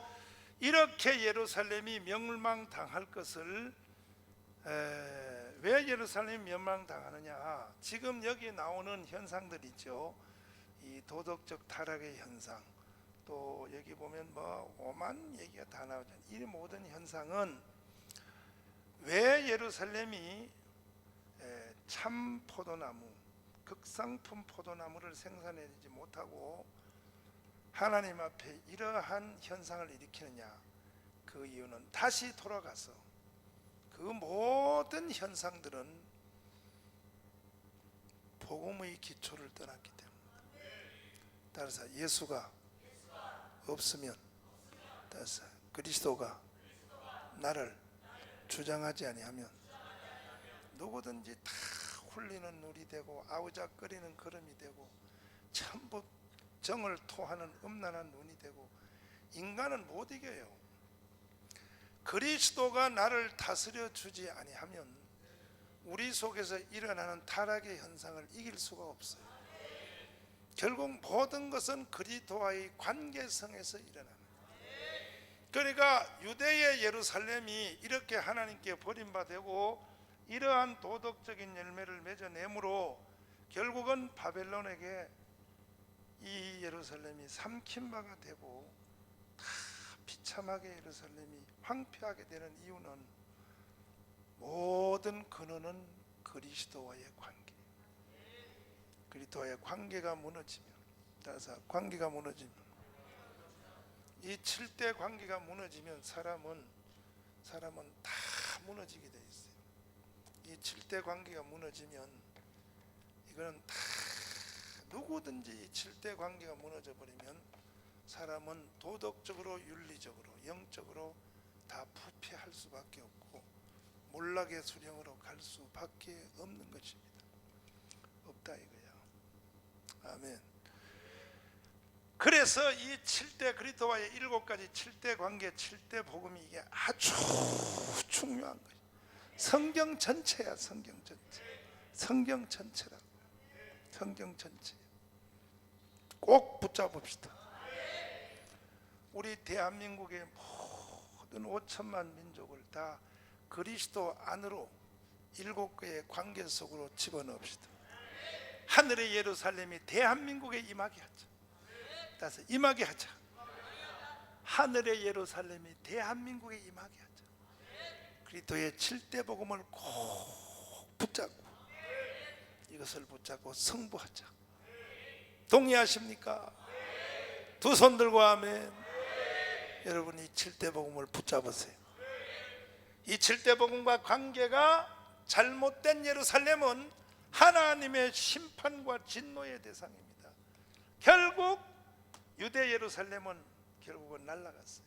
이렇게 예루살렘이 멸망당할 것을 왜 예루살렘이 멸망당하느냐? 지금 여기 나오는 현상들 있죠. 이 도덕적 타락의 현상, 또 여기 보면 뭐 오만 얘기가 다 나오잖아요. 이 모든 현상은 왜 예루살렘이 참 포도나무, 극상품 포도나무를 생산해내지 못하고 하나님 앞에 이러한 현상을 일으키느냐? 그 이유는 다시 돌아가서 그 모든 현상들은 복음의 기초를 떠났기 때문입니다. 따라서 예수가 없으면, 따라서 그리스도가 나를 주장하지 아니하면 누구든지 다 훌리는 눈이 되고 아우작거리는 걸음이 되고 전부 정을 토하는 음란한 눈이 되고 인간은 못 이겨요. 그리스도가 나를 다스려 주지 아니하면 우리 속에서 일어나는 타락의 현상을 이길 수가 없어요. 결국 모든 것은 그리스도와의 관계성에서 일어나는 거예요. 그러니까 유대의 예루살렘이 이렇게 하나님께 버림받고 이러한 도덕적인 열매를 맺어내므로 결국은 바벨론에게 이 예루살렘이 삼킨 바가 되고 다 비참하게 예루살렘이 황폐하게 되는 이유는 모든 근원은 그리스도와의 관계. 그리스도와의 관계가 무너지면, 따라서 관계가 무너지면, 이 7대 관계가 무너지면 사람은 다 무너지게 돼 있어요. 이 7대 관계가 무너지면 이거는 다 누구든지 7대 관계가 무너져 버리면 사람은 도덕적으로, 윤리적으로, 영적으로 다 부패할 수밖에 없고 몰락의 수령으로 갈 수밖에 없는 것입니다. 없다 이거야. 아멘. 그래서 이 7대 그리스도와의 7가지 7대 관계, 7대 복음이 이게 아주 중요한 거예요. 성경 전체야. 성경 전체. 성경 전체라고. 성경 전체 꼭 붙잡읍시다. 우리 대한민국의 모든 5천만 민족을 다 그리스도 안으로 7개의 관계 속으로 집어넣읍시다. 하늘의 예루살렘이 대한민국에 임하게 하자. 따라서 임하게 하자. 하늘의 예루살렘이 대한민국에 임하게 하자. 그리스도의 7대 복음을 꼭 붙잡고 이것을 붙잡고 승부하자. 동의하십니까? 두 손 들고 아멘. 여러분이 7대 복음을 붙잡으세요. 이 7대 복음과 관계가 잘못된 예루살렘은 하나님의 심판과 진노의 대상입니다. 결국 유대 예루살렘은 결국은 날아갔어요.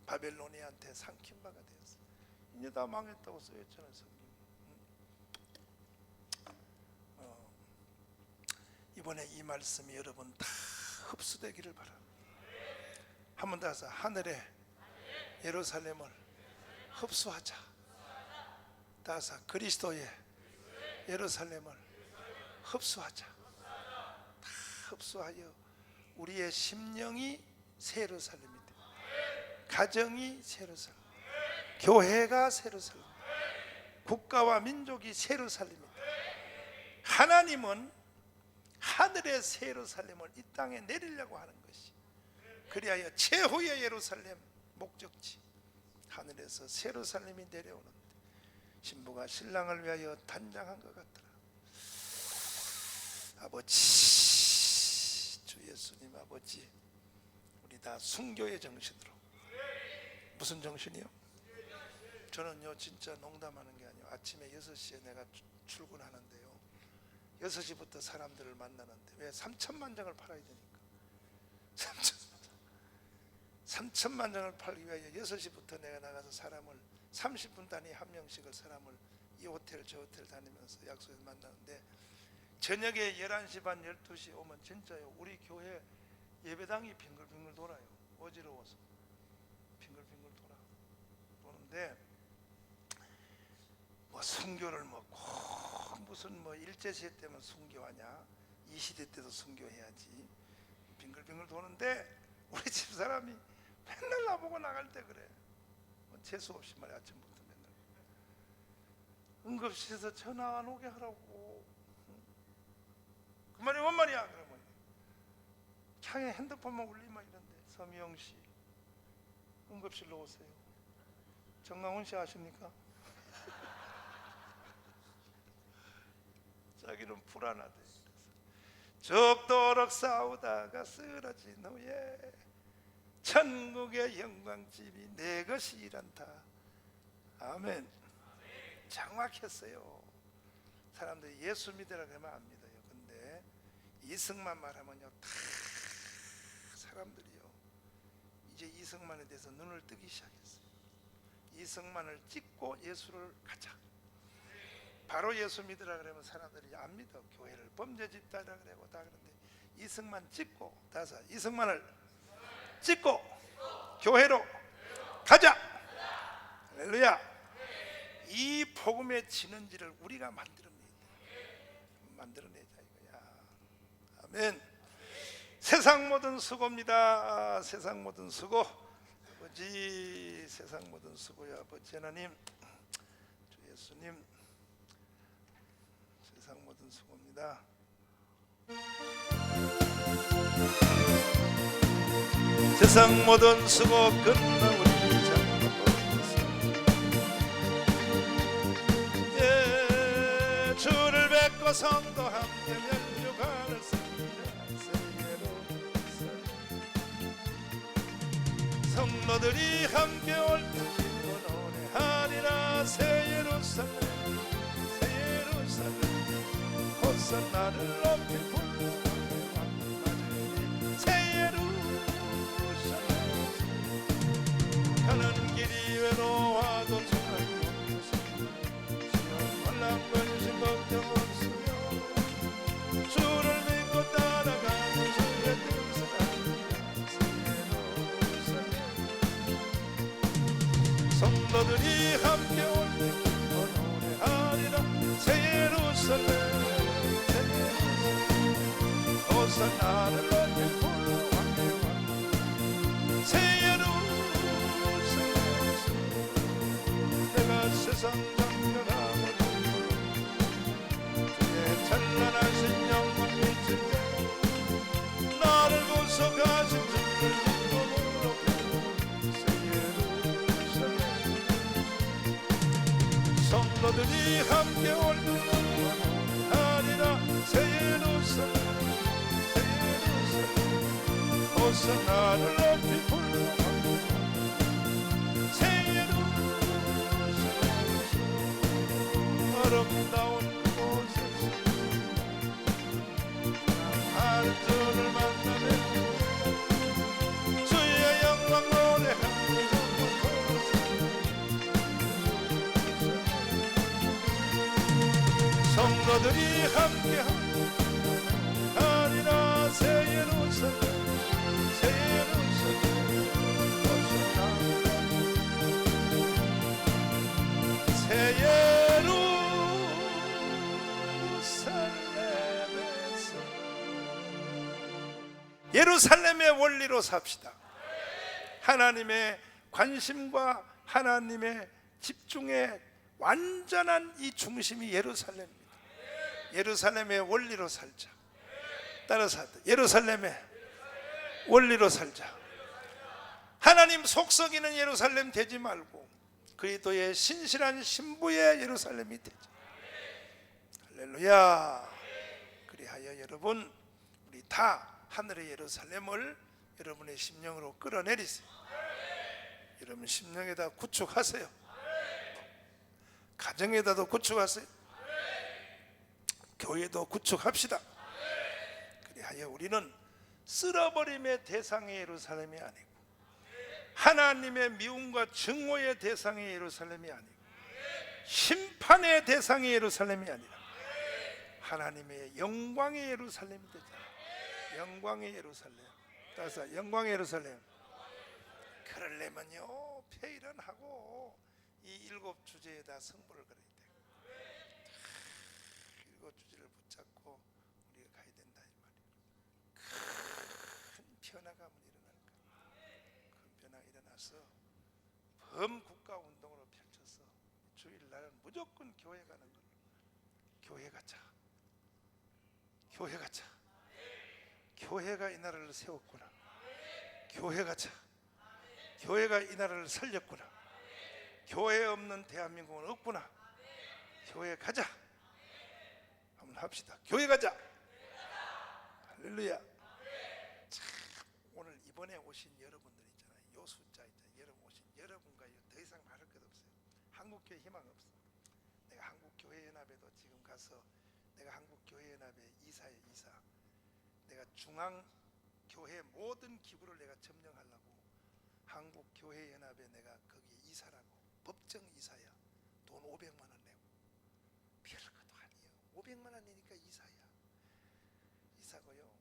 바벨로니아한테 삼킨 바가 되었어요. 이제 다 망했다고 써있잖아요, 성경. 이번에 이 말씀이 여러분 다 흡수되기를 바랍니다. 한 번 더 하자. 하늘의 예루살렘을 흡수하자. 다사 그리스도의 예루살렘을 흡수하자. 다 흡수하여 우리의 심령이 새 예루살렘이 돼. 가정이 새 예루살렘, 교회가 새 예루살렘, 국가와 민족이 새 예루살렘이다. 하나님은 하늘의 새 예루살렘을 이 땅에 내리려고 하는 것이, 그리하여 최후의 예루살렘 목적지 하늘에서 새 예루살렘이 내려오는데 신부가 신랑을 위하여 단장한 것 같더라. 아버지, 주 예수님 아버지, 우리 다 순교의 정신으로. 무슨 정신이요? 저는요 진짜 농담하는 게 아니에요. 아침에 6시에 내가 출근하는데요, 6시부터 사람들을 만나는데 왜 3천만 장을 팔아야 되니까 3천만 장을 팔기 위하여 6시부터 내가 나가서 사람을 30분 단위 한 명씩을 사람을 이 호텔 저 호텔 다니면서 약속해서 만나는데, 저녁에 11시 반 12시 오면 진짜요 우리 교회 예배당이 빙글빙글 돌아요. 어지러워서 빙글빙글 도는데 뭐 순교를 뭐 꼭 무슨 뭐 일제시대 때만 순교하냐, 이 시대 때도 순교해야지. 빙글빙글 도는데 우리 집사람이 맨날 나보고 나갈 때 그래. 재수 없이 말이야. 아침부터 맨날 응급실에서 전화 안 오게 하라고. 그 말이 뭔 말이야? 그러면 창에 핸드폰만 울리면 이런데, 서미영씨 응급실로 오세요. 정강훈씨 아십니까? 자기는 불안하대. 죽도록 싸우다가 쓰러진 후에 천국의 영광집이 내 것이란다. 아멘. 정확했어요. 사람들이 예수 믿으라 그러면 안 믿어요. 근데 이승만 말하면요 다 사람들이요 이제 이승만에 대해서 눈을 뜨기 시작했어요. 이승만을 찍고 예수를 가자. 바로 예수 믿으라 그러면 사람들이 안 믿어. 교회를 범죄 집단이라 그러고 다 그런데 이승만 찍고, 다사 이승만을 찍고 교회로 가자. 할렐루야. 이 복음의 진원지를 우리가 만들어내자 이거야. 아멘. 세상 모든 수고입니다. 세상 모든 수고. 아버지, 세상 모든 수고야. 아버지 하나님, 주 예수님, 세상 모든 수고입니다. 세상 모든 수고 끝나 우리 장로 주를 뵙고 성도 함께 면류관을 씁니다. 성도들이 함께 옳듯이 노래하리라. 새 예루살렘 새 예루살렘 호산나를 높이 부르짖으리. 새 예루살렘 가는 길이 외로워도 주님 환난과 유신 걱정 없으며 주를 믿고 따라가는 주의 뜻을 아니라. 성도들이 함께 올리고 노래하리라. 새 예루살렘 새 예루살렘 호산나를 높이 부르짖으리. 새 예루살렘 내가 세상 찬란하신 영광 미칠 때 나를 구속하신 주를 믿고 부르짖으리. 새 예루살렘 성도들이 함께 올라가리라. 새 예루살렘 새 예루살렘 호산나를 높이 불러가리라. 새 예루살렘 아름다운 그곳에서 하는 주를 만나며 주의 영광 노래합니다. 성도들이 함께 하리라. 새 예루살렘 새 예루살렘 새 예루살렘에서 예루살렘의 원리로 삽시다. 하나님의 관심과 하나님의 집중의 완전한 이 중심이 예루살렘입니다. 예루살렘의 원리로 살자. 따라서 하자. 예루살렘의 원리로 살자. 하나님 속썩이는 예루살렘 되지 말고 그리스도의 신실한 신부의 예루살렘이 되자. 할렐루야. 그리하여 여러분 우리 다 하늘의 예루살렘을 여러분의 심령으로 끌어내리세요. 여러분 심령에다 구축하세요. 가정에다도 구축하세요. 교회도 구축합시다. 그리하여 우리는 쓸어버림의 대상의 예루살렘이 아니고 하나님의 미움과 증오의 대상의 예루살렘이 아니고 심판의 대상의 예루살렘이 아니라 하나님의 영광의 예루살렘이 되자. 영광의 예루살렘. 따라서 영광의 예루살렘. 그러려면요 폐일은 하고 이 일곱 주제에다 승부를 걸어야 돼. 일곱 주제를 붙잡고 우리가 가야 된다 이 말이에요. 큰 변화가 일어날 거야. 큰 변화가 일어나서 범국가 운동으로 펼쳐서 주일날은 무조건 교회 가는 걸로. 교회 가자. 교회 가자. 교회가 이 나라를 세웠구나. 교회 가자. 교회가 이 나라를 살렸구나. 교회 없는 대한민국은 없구나. 교회 가자. 한번 합시다. 교회 가자. 할렐루야. 참, 오늘 이번에 오신 여러분들 있잖아요. 요 숫자 있잖아요. 여러분 오신 여러분과 더 이상 말할 것 없어요. 한국교회 희망 없어. 내가 한국교회연합에도 지금 가서 내가 한국교회연합의 이사예요. 이사. 내가 중앙교회 모든 기부를 내가 점령하려고 한국교회연합에 내가 거기 이사라고 법정 이사야. 돈 500만 원 내고. 별것도 아니에요. 500만 원 내니까 이사야. 이사고요.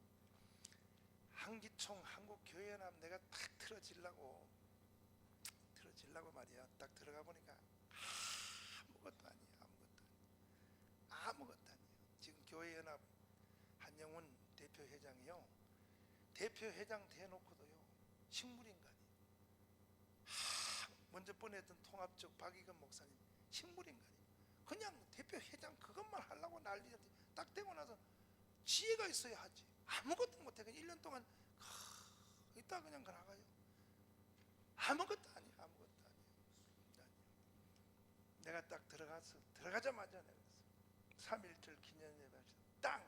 한기총 한국교회연합 내가 딱 틀어지려고 말이야. 딱 들어가 보니까 아무것도 아니에요. 아무것도 아니에요. 지금 교회연합 한영훈 대표회장이요. 대표회장 대놓고도요. 식물인간이. 먼저 보냈던 통합적 박이건 목사님 식물인간이. 그냥 대표회장 그것만 하려고 난리가 딱 되고 나서 지혜가 있어야 하지. 아무것도 못해. 그냥 1년 동안 이따 그냥 나가요. 아무것도 아니야. 아무것도 아니야. 내가 딱 들어가자마자 내가 3.1절 기념예배 땅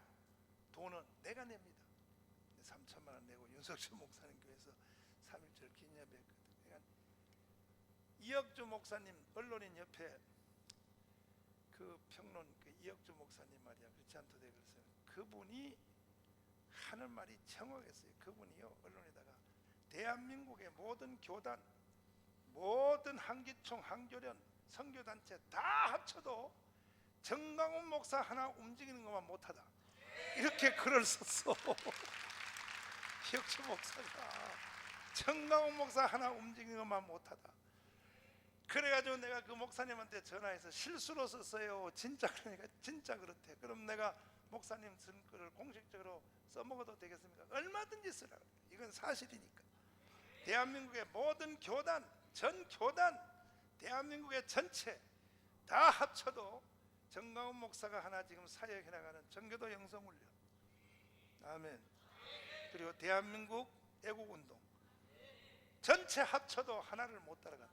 돈은 내가 냅니다. 3천만 원 내고 윤석철 목사님 교회에서 3.1절 기념예배 했거든. 그러니까 이혁주 목사님 언론인 옆에 그 평론 그 이혁주 목사님 말이야. 그렇지 않도 되고 그랬어요. 그분이 하는 말이 정확했어요. 그분이요 언론에다가 대한민국의 모든 교단, 모든 한기총, 한교련, 선교단체 다 합쳐도 정강훈 목사 하나 움직이는 것만 못하다. 이렇게 글을 썼어. 이혁주 목사가 정강훈 목사 하나 움직이는 것만 못하다. 그래가지고 내가 그 목사님한테 전화해서 실수로 썼어요. 진짜 그러니까 진짜 그렇대. 그럼 내가 목사님 쓴 글을 공식적으로 써먹어도 되겠습니까? 얼마든지 쓰라. 이건 사실이니까. 대한민국의 모든 교단, 전 교단, 대한민국의 전체 다 합쳐도 정강훈 목사가 하나 지금 사역해 나가는 전교도 영성훈련. 아멘. 그리고 대한민국 애국운동 전체 합쳐도 하나를 못 따라갔다.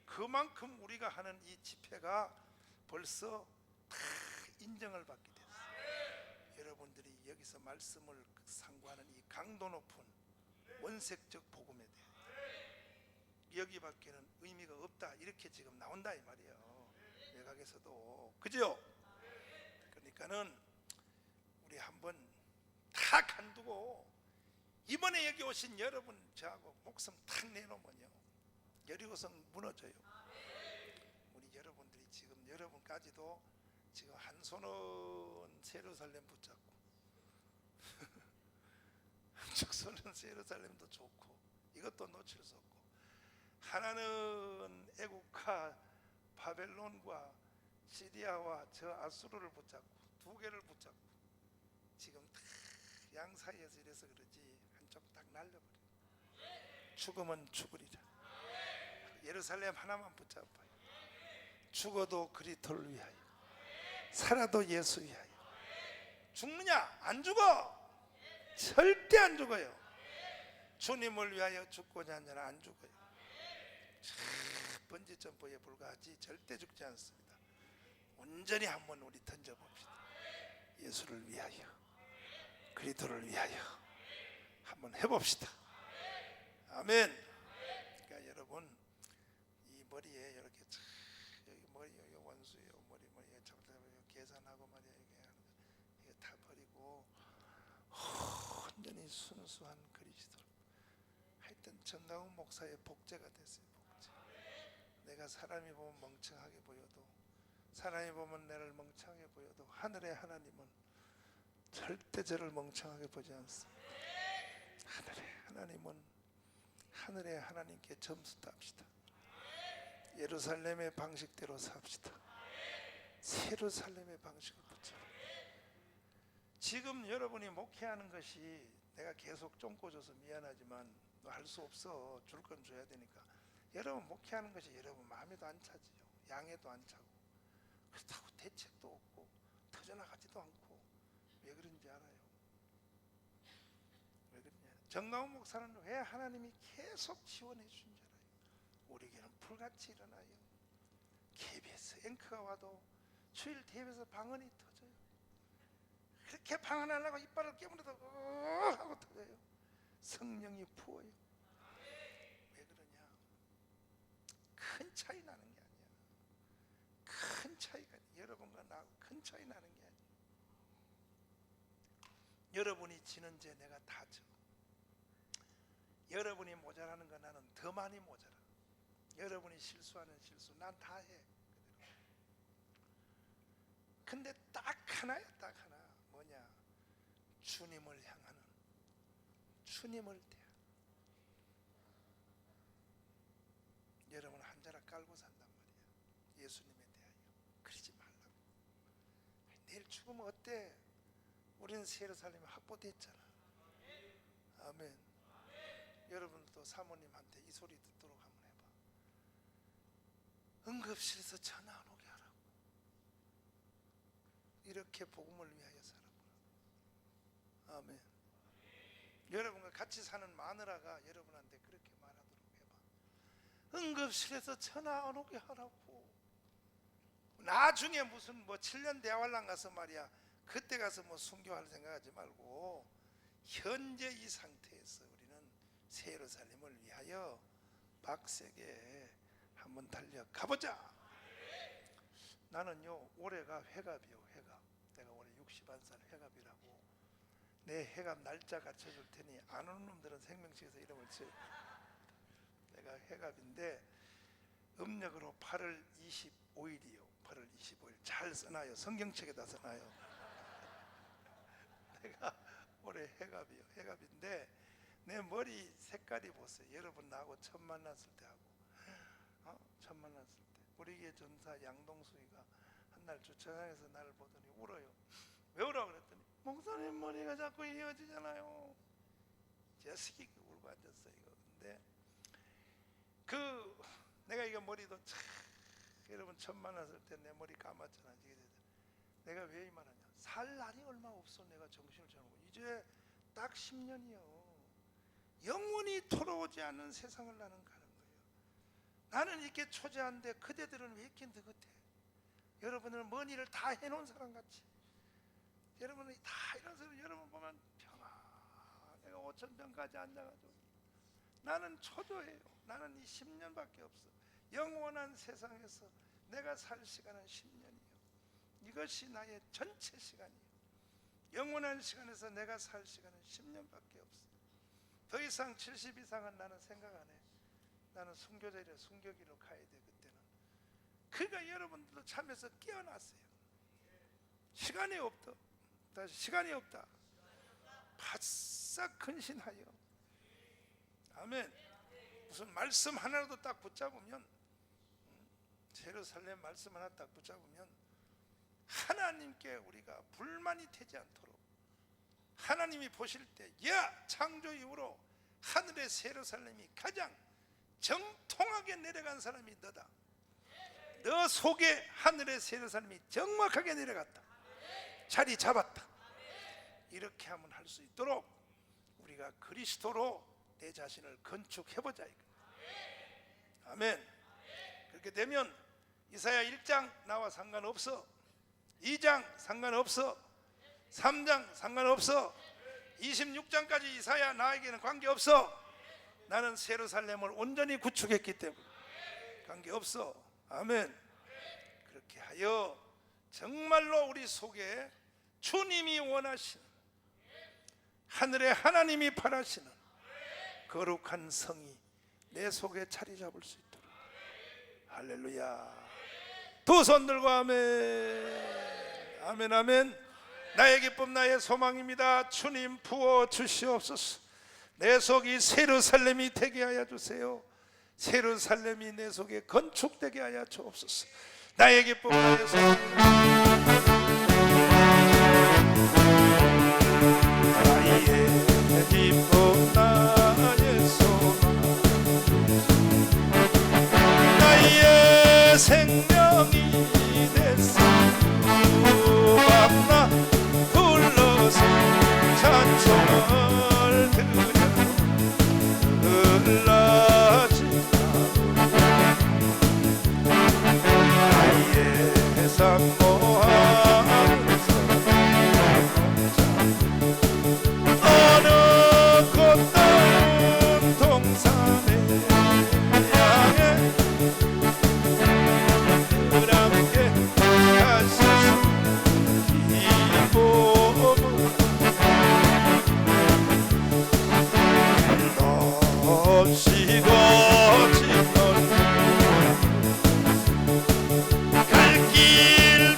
그 그만큼 우리가 하는 이 집회가 벌써 다 인정을 받게 됐어요. 여러분들이 여기서 말씀을 상고하는 이 강도 높은 원색적 복음에 대해 여기 밖에는 의미가 없다 이렇게 지금 나온다 이 말이에요. 외곽에서도 그죠? 그러니까는 우리 한번 다 간두고 이번에 여기 오신 여러분 저하고 목숨 탁 내놓으면요 여리고성 무너져요. 우리 여러분들이 지금 여러분까지도 지금 한 손은 예루살렘 붙잡고 한쪽 손은 예루살렘도 좋고 이것도 놓칠 수 없고 하나는 애국과 바벨론과 시리아와 저 아수르를 붙잡고 두 개를 붙잡고 지금 다 양 사이에서 이래서 그러지 한쪽 딱 날려버려. 죽으면 죽으리라. 예루살렘 하나만 붙잡아요. 죽어도 그리스도를 위하여 살아도 예수 위하여. 죽느냐? 안 죽어. 절대 안 죽어요. 주님을 위하여 죽고자 하는 자는 안 죽어요. 번지 점프에 불과하지 절대 죽지 않습니다. 온전히 한번 우리 던져봅시다. 예수를 위하여 그리스도를 위하여 한번 해봅시다. 아멘. 그러니까 여러분 이 머리에 이렇게 여기 머리 여기 원수요 머리 계산하고 말이야 이게 다 버리고 온전히 순수한 그리스도. 하여튼 정강훈 목사의 복제가 됐어요. 복제. 내가 사람이 보면 멍청하게 보여도 사람이 보면 나를 멍청하게 보여도 하늘의 하나님은 절대 저를 멍청하게 보지 않습니다. 하늘의 하나님은 하늘의 하나님께 점수 땁시다. 예루살렘의 방식대로 삽시다. 예루살렘의 방식을 붙잡아. 지금 여러분이 목회하는 것이 내가 계속 쫑꽂아서 미안하지만 할 수 없어. 줄 건 줘야 되니까. 여러분 목회하는 것이 여러분 마음에도 안 차지요. 양에도 안 차고 그렇다고 대책도 없고 터져나가지도 않고 왜 그런지 알아요? 왜 그러냐? 정강훈 목사는 왜 하나님이 계속 지원해 주신 줄 알아요? 우리에게는 불같이 일어나요. KBS 앵커가 와도 주일 TV에서 방언이 터져요. 그렇게 방언하려고 이빨을 깨물어도 하고 터져요. 성령이 부어요. 왜 그러냐? 큰 차이 나는 게 아니야. 큰 차이가 여러분과 나하고 큰 차이 나는 게 아니야. 여러분이 지는 죄 내가 다 져. 여러분이 모자라는 거 나는 더 많이 모자라. 여러분이 실수하는 실수 난 다 해. 근데 딱 하나야. 딱 하나. 뭐냐? 주님을 향하는 주님을 대하. 여러분 한 자락 깔고 산단 말이야. 예수님에 대하여. 그러지 말라고. 내일 죽으면 어때? 우리는 예루살렘에 확보됐잖아. 아멘. 여러분도 사모님한테 이 소리 듣도록 한번 해봐. 응급실에서 전화 안 오게 하라고. 이렇게 복음을 위하여 살아보라. 아멘. 여러분과 같이 사는 마누라가 여러분한테 그렇게 말하도록 해봐. 응급실에서 전화 안 오게 하라고. 나중에 무슨 뭐 7년 대화활랑 가서 말이야 그때 가서 뭐 순교할 생각하지 말고 현재 이 상태에서 우리는 새 예루살렘을 위하여 빡세게 한번 달려 가보자. 나는요 올해가 회갑이요. 회갑. 내가 올해 61살 회갑이라고. 내 회갑 날짜 갖춰줄 테니 안 오는 놈들은 생명식에서 이름을 쳐. 내가 회갑인데 음력으로 8월 25일이요 8월 25일 잘 써놔요. 성경책에다 써놔요. 내가 올해 회갑이요. 회갑인데 내 머리 색깔이 보세요. 여러분 나하고 처음 만났을 때 하고 처음 만났을 때 우리 교회 전사 양동수이가 한날 주차장에서 나를 보더니 울어요. 왜 울어? 그랬더니 목사님 머리가 자꾸 이어지잖아요. 제스키 울고 앉았어요. 이거. 근데 내가 이거 머리도 여러분 처음 만났을 때 내 머리 감았잖아. 내가 왜 이 말하냐? 살 날이 얼마 없어. 내가 정신을 차리고 이제 딱 10년이요. 영원히 돌아오지 않는 세상을 나는 가는 거예요. 나는 이렇게 초조한데 그대들은 왜 이렇게 느긋해? 여러분은 먼 일을 다 해놓은 사람 같이, 여러분은 다 이런 소리 여러분 보면 내가 5,000평까지 앉아가지고 나는 초조해요. 나는 이 10년밖에 없어. 영원한 세상에서 내가 살 시간은 10년이요. 이것이 나의 전체 시간이에요. 영원한 시간에서 내가 살 시간은 10년밖에 없어. 더 이상 70 이상은 나는 생각 안 해. 나는 순교자리라 순교기로 가야 돼. 그때는. 그러니까 여러분들도 참에서 깨어났어요. 시간이 없다. 다시 시간이 없다. 바싹 근신하여. 아멘. 무슨 말씀 하나라도 딱 붙잡으면, 예루살렘 말씀 하나 딱 붙잡으면 하나님께 우리가 불만이 되지 않도록, 하나님이 보실 때 야, 창조 이후로 하늘의 예루살렘이 가장 정통하게 내려간 사람이 너다. 너 속에 하늘의 예루살렘이 정확하게 내려갔다. 자리 잡았다. 이렇게 하면 할 수 있도록 우리가 그리스도로 내 자신을 건축해보자. 아멘. 그렇게 되면 이사야 1장 나와 상관없어, 2장 상관없어, 3장 상관없어, 26장까지 이사야 나에게는 관계없어. 나는 예루살렘을 온전히 구축했기 때문에 관계없어. 아멘. 그렇게 하여 정말로 우리 속에 주님이 원하시는, 하늘의 하나님이 바라시는 거룩한 성이 내 속에 자리 잡을 수 있도록. 할렐루야. 두 손 들고 아멘. 아멘 아멘. 나의 기쁨 나의 소망입니다. 주님 부어 주시옵소서. 내 속이 예루살렘이 되게 하여 주세요. 예루살렘이 내 속에 건축되게 하여 주옵소서. 나의 기쁨 나의 소망. 나의 기쁨 나의 소망, 나의 생명이 됐어. 주 밤낮 불러서 찬송을 드려 흘러지나 나의 산모하면서 어느 꽃다운 동산에 향해 함께 가시소. 없이 거친 갈 길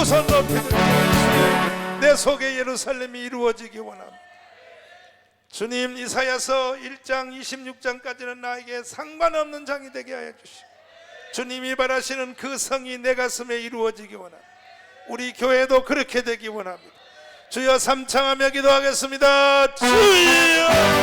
손 높이 들고 내 속에 예루살렘이 이루어지기 원합니다. 주님, 이사야서 1장 26장까지는 나에게 상관없는 장이 되게 하여 주시고 주님이 바라시는 그 성이 내 가슴에 이루어지기 원합니다. 우리 교회도 그렇게 되기 원합니다. 주여, 삼창하며 기도하겠습니다. 주여.